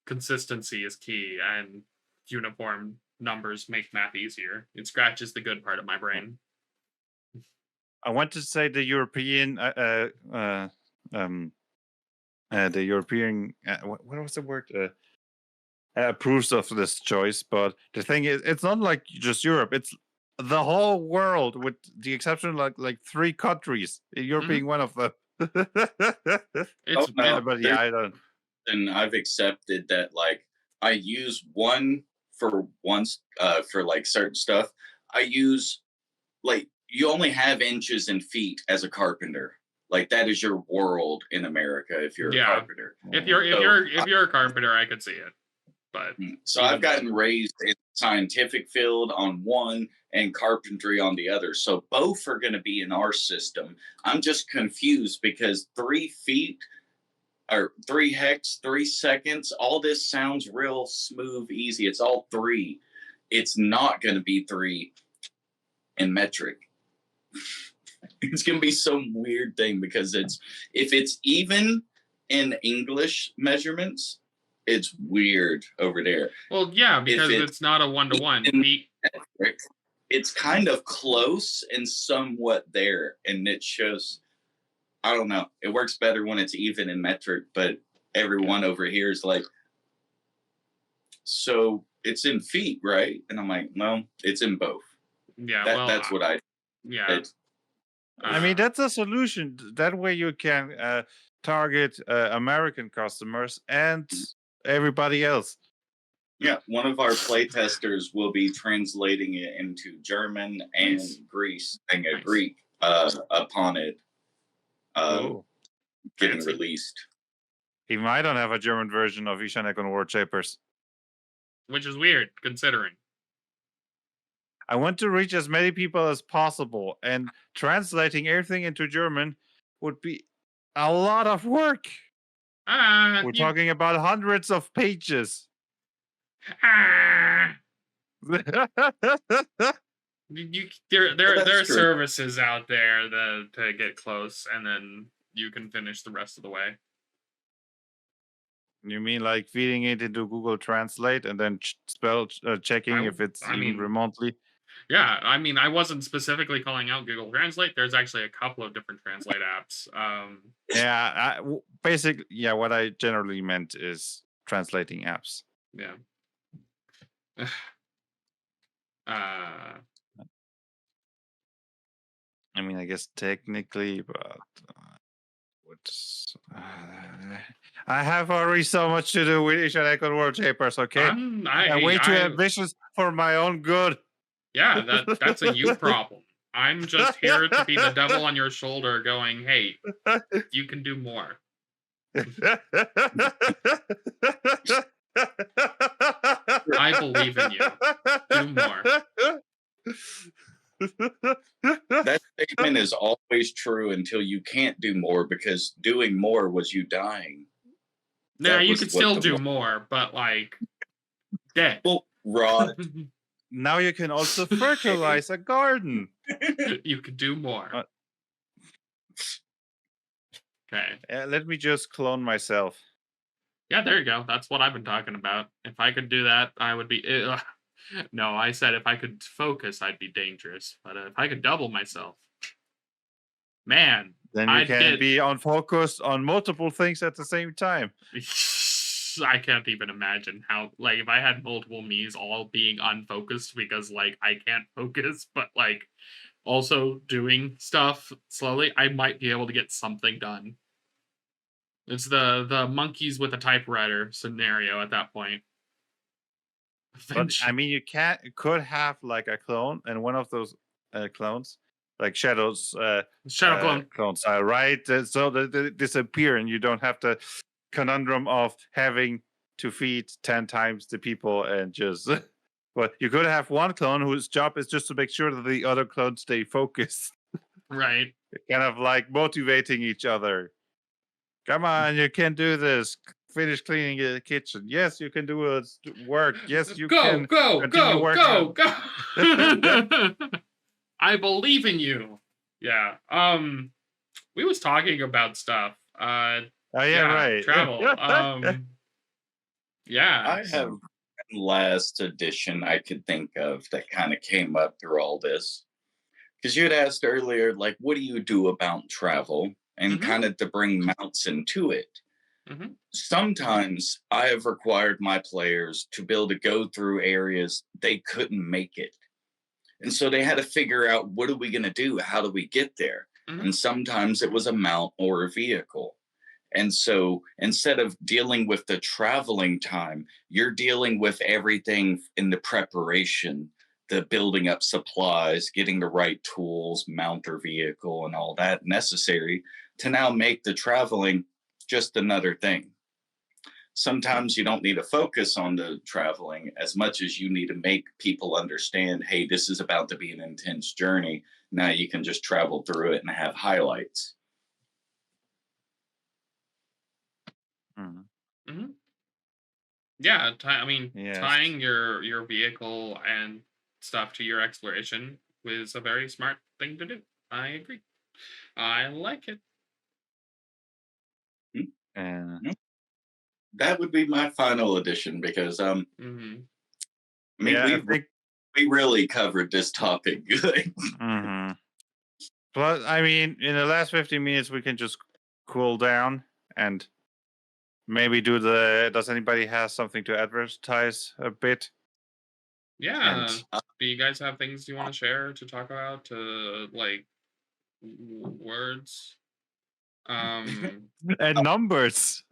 consistency is key and uniform numbers make math easier. It scratches the good part of my brain. I want to say the European, what was the word? Approves of this choice, but the thing is, it's not like just Europe. It's the whole world, with the exception of like 3 countries. Europe being one of them. It's but yeah, I don't. And I've accepted that. Like, I use one for like certain stuff. I use, like, you only have inches and feet as a carpenter. Like, that is your world in America if you're a carpenter. If you're a carpenter, I could see it. But so I've gotten raised in scientific field on one and carpentry on the other. So both are going to be in our system. I'm just confused because 3 feet or 3 hex, 3 seconds, all this sounds real smooth, easy. It's all 3. It's not going to be 3 in metric. It's going to be some weird thing because if it's even in English measurements, it's weird over there. Well, yeah, because it's not a 1-to-1. It's kind of close and somewhat there, and it shows. I don't know. It works better when it's even in metric, but everyone over here is like, so it's in feet, right? And I'm like, no, it's in both. Yeah, that's what I. Yeah. I mean, that's a solution. That way you can target American customers and everybody else. Yeah, one of our playtesters will be translating it into German and Greek upon it getting released. Even I don't have a German version of Ishanekon World Shapers. Which is weird, considering. I want to reach as many people as possible, and translating everything into German would be a lot of work. We're talking about hundreds of pages. There are services out there to get close, and then you can finish the rest of the way. You mean like feeding it into Google Translate and then spell checking if it's even remotely? Yeah, I mean, I wasn't specifically calling out Google Translate. There's actually a couple of different translate apps. Basically, what I generally meant is translating apps. Yeah. I mean, I guess technically, but I have already so much to do with Ishanekon World Shapers. Okay, I'm way too ambitious for my own good. Yeah, that's a you problem. I'm just here to be the devil on your shoulder, going, "Hey, you can do more." I believe in you. Do more. That statement is always true until you can't do more, because doing more was you dying. Nah, you could still do more, but like dead. Well, Rod, now you can also fertilize a garden. You could do more. Okay. Let me just clone myself. Yeah, there you go. That's what I've been talking about. If I could do that, I would be. No, I said if I could focus, I'd be dangerous. But if I could double myself, man, then you can be on focus on multiple things at the same time. I can't even imagine how, like, if I had multiple me's all being unfocused because, like, I can't focus, but, like, also doing stuff slowly, I might be able to get something done. It's the monkeys with a typewriter scenario at that point. But I mean, you could have like a clone, and one of those clones, like Shadow's Shadow clones, right? So they disappear, and you don't have the conundrum of having to feed 10 times the people and just. But you could have one clone whose job is just to make sure that the other clones stay focused. Right. Kind of like motivating each other. Come on, you can do this. Finish cleaning the kitchen. Yes, you can do work. Yes, you can. Go. I believe in you. Yeah. We was talking about stuff. Oh yeah, right. Travel. Yeah. I have one last addition I could think of that kind of came up through all this. Because you had asked earlier, like, what do you do about travel? And kind of to bring mounts into it. Sometimes I have required my players to be able to go through areas they couldn't make it. And so they had to figure out, what are we going to do? How do we get there? And sometimes it was a mount or a vehicle. And so instead of dealing with the traveling time, you're dealing with everything in the preparation, the building up supplies, getting the right tools, mount or vehicle, and all that necessary to now make the traveling just another thing. Sometimes you don't need to focus on the traveling as much as you need to make people understand, hey, this is about to be an intense journey. Now you can just travel through it and have highlights. Yeah, tying your vehicle and stuff to your exploration is a very smart thing to do. I agree. I like it. That would be my final addition, because we really covered this topic good. But I mean, in the last 15 minutes, we can just cool down and maybe do does anybody have something to advertise a bit? Yeah. Do you guys have things you want to share, to talk about, to like words? And numbers.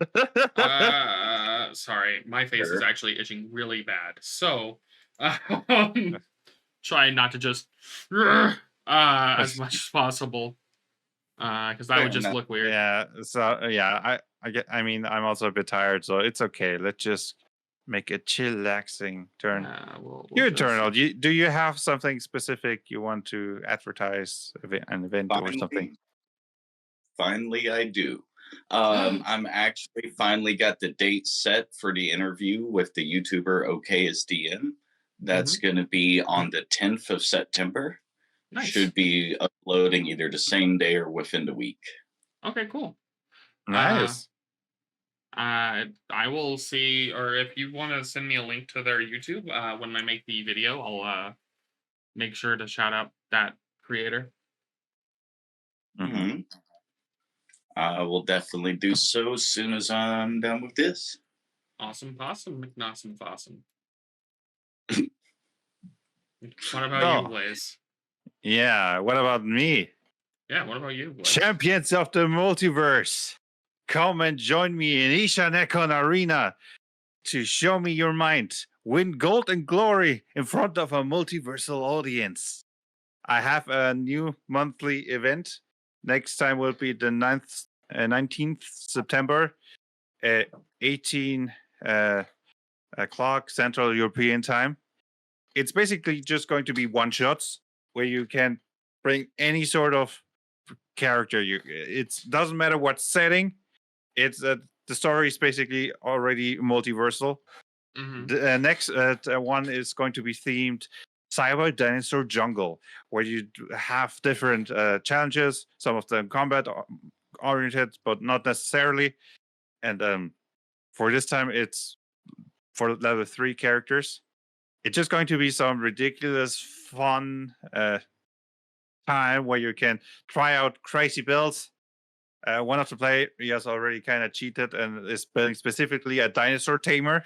Sorry, my face is actually itching really bad. So try not to just as much as possible. Because that would just look weird. Yeah. So yeah, I mean, I'm also a bit tired, so it's okay. Let's just make a chillaxing turn. We'll You're Eternal. Do you have something specific you want to advertise, an event or something? Finally, I do. I'm actually finally got the date set for the interview with the YouTuber OKSDM. That's going to be on the 10th of September. Nice. Should be uploading either the same day or within the week. Okay, cool. Nice. I will see, or if you want to send me a link to their YouTube when I make the video, I'll make sure to shout out that creator. I will definitely do so as soon as I'm done with this. Awesome. What about you, Blaze? Yeah, what about me? Yeah, what about you, Blitz? Champions of the multiverse, come and join me in Ishanekon Arena to show me your mind. Win gold and glory in front of a multiversal audience. I have a new monthly event. Next time will be the 19th September at 18 o'clock Central European time. It's basically just going to be one shots where you can bring any sort of character. It doesn't matter what setting. It's the story is basically already multiversal. Mhm. The next one is going to be themed Cyber Dinosaur Jungle, where you have different challenges. Some of them combat oriented, but not necessarily. And for this time, it's for level 3 characters. It's just going to be some ridiculous, fun time where you can try out crazy builds. One of the players already kind of cheated and is building specifically a dinosaur tamer.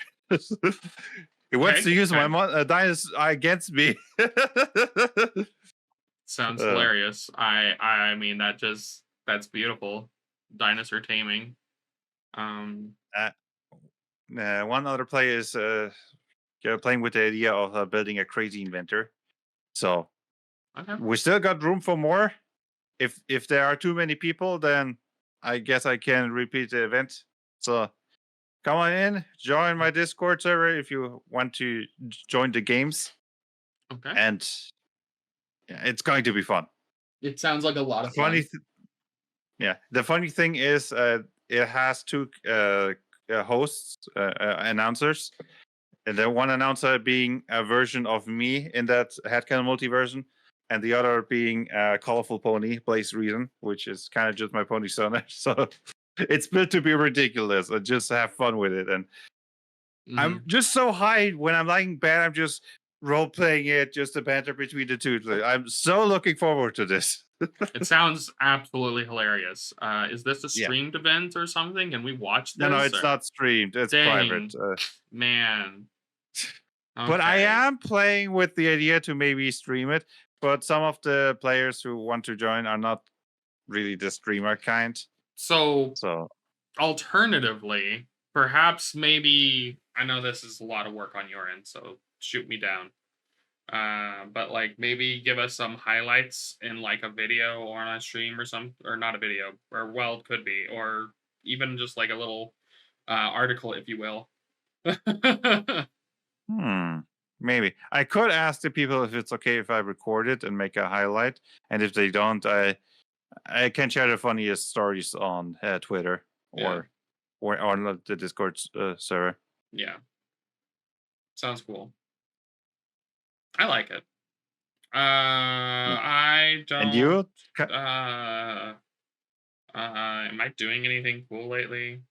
He wants to use my dinosaur against me. Sounds hilarious. I mean that's beautiful. Dinosaur taming. One other player is playing with the idea of building a crazy inventor. So we still got room for more. If there are too many people, then I guess I can repeat the event. So come on in, join my Discord server if you want to join the games. Okay. And yeah, it's going to be fun. It sounds like a lot of fun. The funny thing is it has two hosts, announcers. And then one announcer being a version of me in that headcanon multiversion, and the other being a colorful pony, BlazeReason, which is kind of just my pony sonar. So it's built to be ridiculous and just have fun with it. And I'm just so high when I'm lying in bed. I'm just role playing it, just the banter between the two. I'm so looking forward to this. It sounds absolutely hilarious. Is this a streamed event or something? Can we watch this? No, it's not streamed. It's private. Man. Okay. But I am playing with the idea to maybe stream it. But some of the players who want to join are not really the streamer kind. So alternatively, perhaps maybe, I know this is a lot of work on your end, so shoot me down. But like maybe give us some highlights in like a video or on a stream or not a video, or well, it could be, or even just like a little article, if you will. Maybe I could ask the people if it's okay if I record it and make a highlight, and if they don't, I can share the funniest stories on Twitter or on the Discord server. Yeah, sounds cool. I like it. I don't. And you? Am I doing anything cool lately?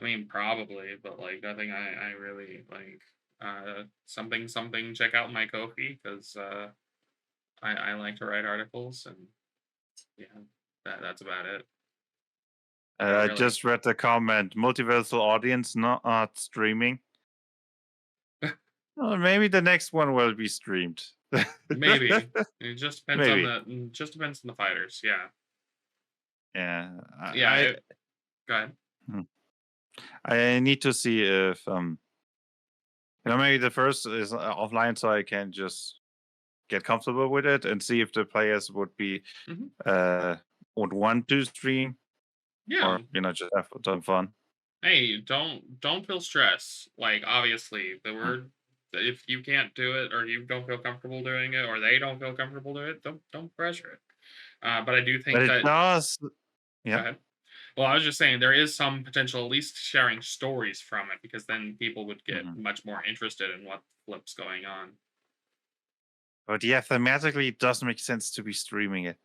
I mean, probably, but like nothing I really like. Something. Check out my Ko-fi because I like to write articles, and yeah, that's about it. I just read the comment: multiversal audience not streaming. Well, maybe the next one will be streamed. Maybe it just depends on the fighters. Yeah. Yeah. Go ahead. I need to see if maybe the first is offline, so I can just get comfortable with it and see if the players would be would want to stream. Yeah. Or just have some fun. Hey, don't feel stress. Like obviously the word, if you can't do it or you don't feel comfortable doing it or they don't feel comfortable doing it, don't pressure it. But I do think that it does. Yeah. Go ahead. Well, I was just saying there is some potential, at least sharing stories from it, because then people would get much more interested in what flip's going on. But yeah, thematically, it doesn't make sense to be streaming it.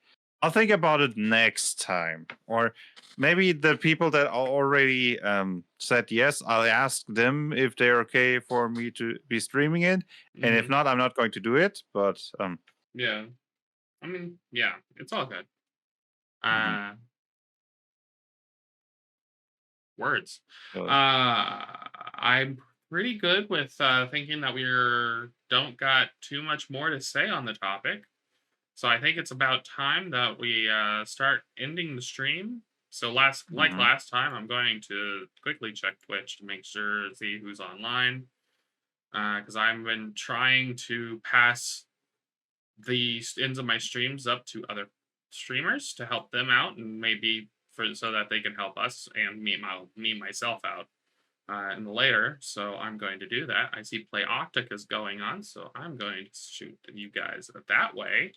I'll think about it next time. Or maybe the people that already said yes, I'll ask them if they're okay for me to be streaming it. And if not, I'm not going to do it. But yeah. I mean, yeah, it's all good. Words. I'm pretty good with thinking that we don't got too much more to say on the topic. So I think it's about time that we start ending the stream. So last time, I'm going to quickly check Twitch to make sure, see who's online, because I've been trying to pass the ends of my streams up to other streamers to help them out, and maybe so that they can help us and me myself out in the later. So I'm going to do that. I see Play Octic is going on, so I'm going to shoot you guys that way.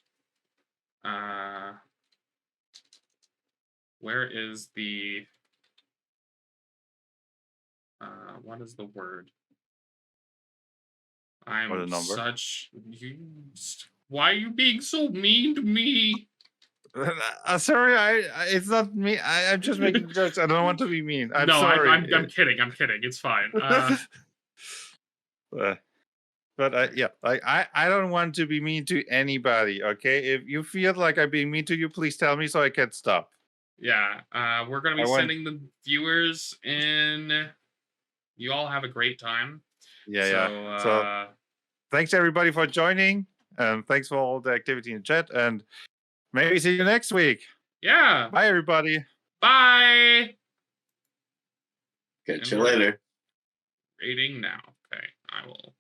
Where is the what is the word? I'm such why are you being so mean to me? Sorry, it's not me. I'm just making jokes. I don't want to be mean. I'm sorry. I'm kidding. I'm kidding. It's fine. But I don't want to be mean to anybody. Okay, if you feel like I'm being mean to you, please tell me so I can stop. Yeah, we're gonna be sending the viewers in. You all have a great time. Yeah. So thanks everybody for joining, and thanks for all the activity in the chat, and maybe see you next week. Yeah. Bye everybody. Bye. Catch you later. Rating now. Okay, I will.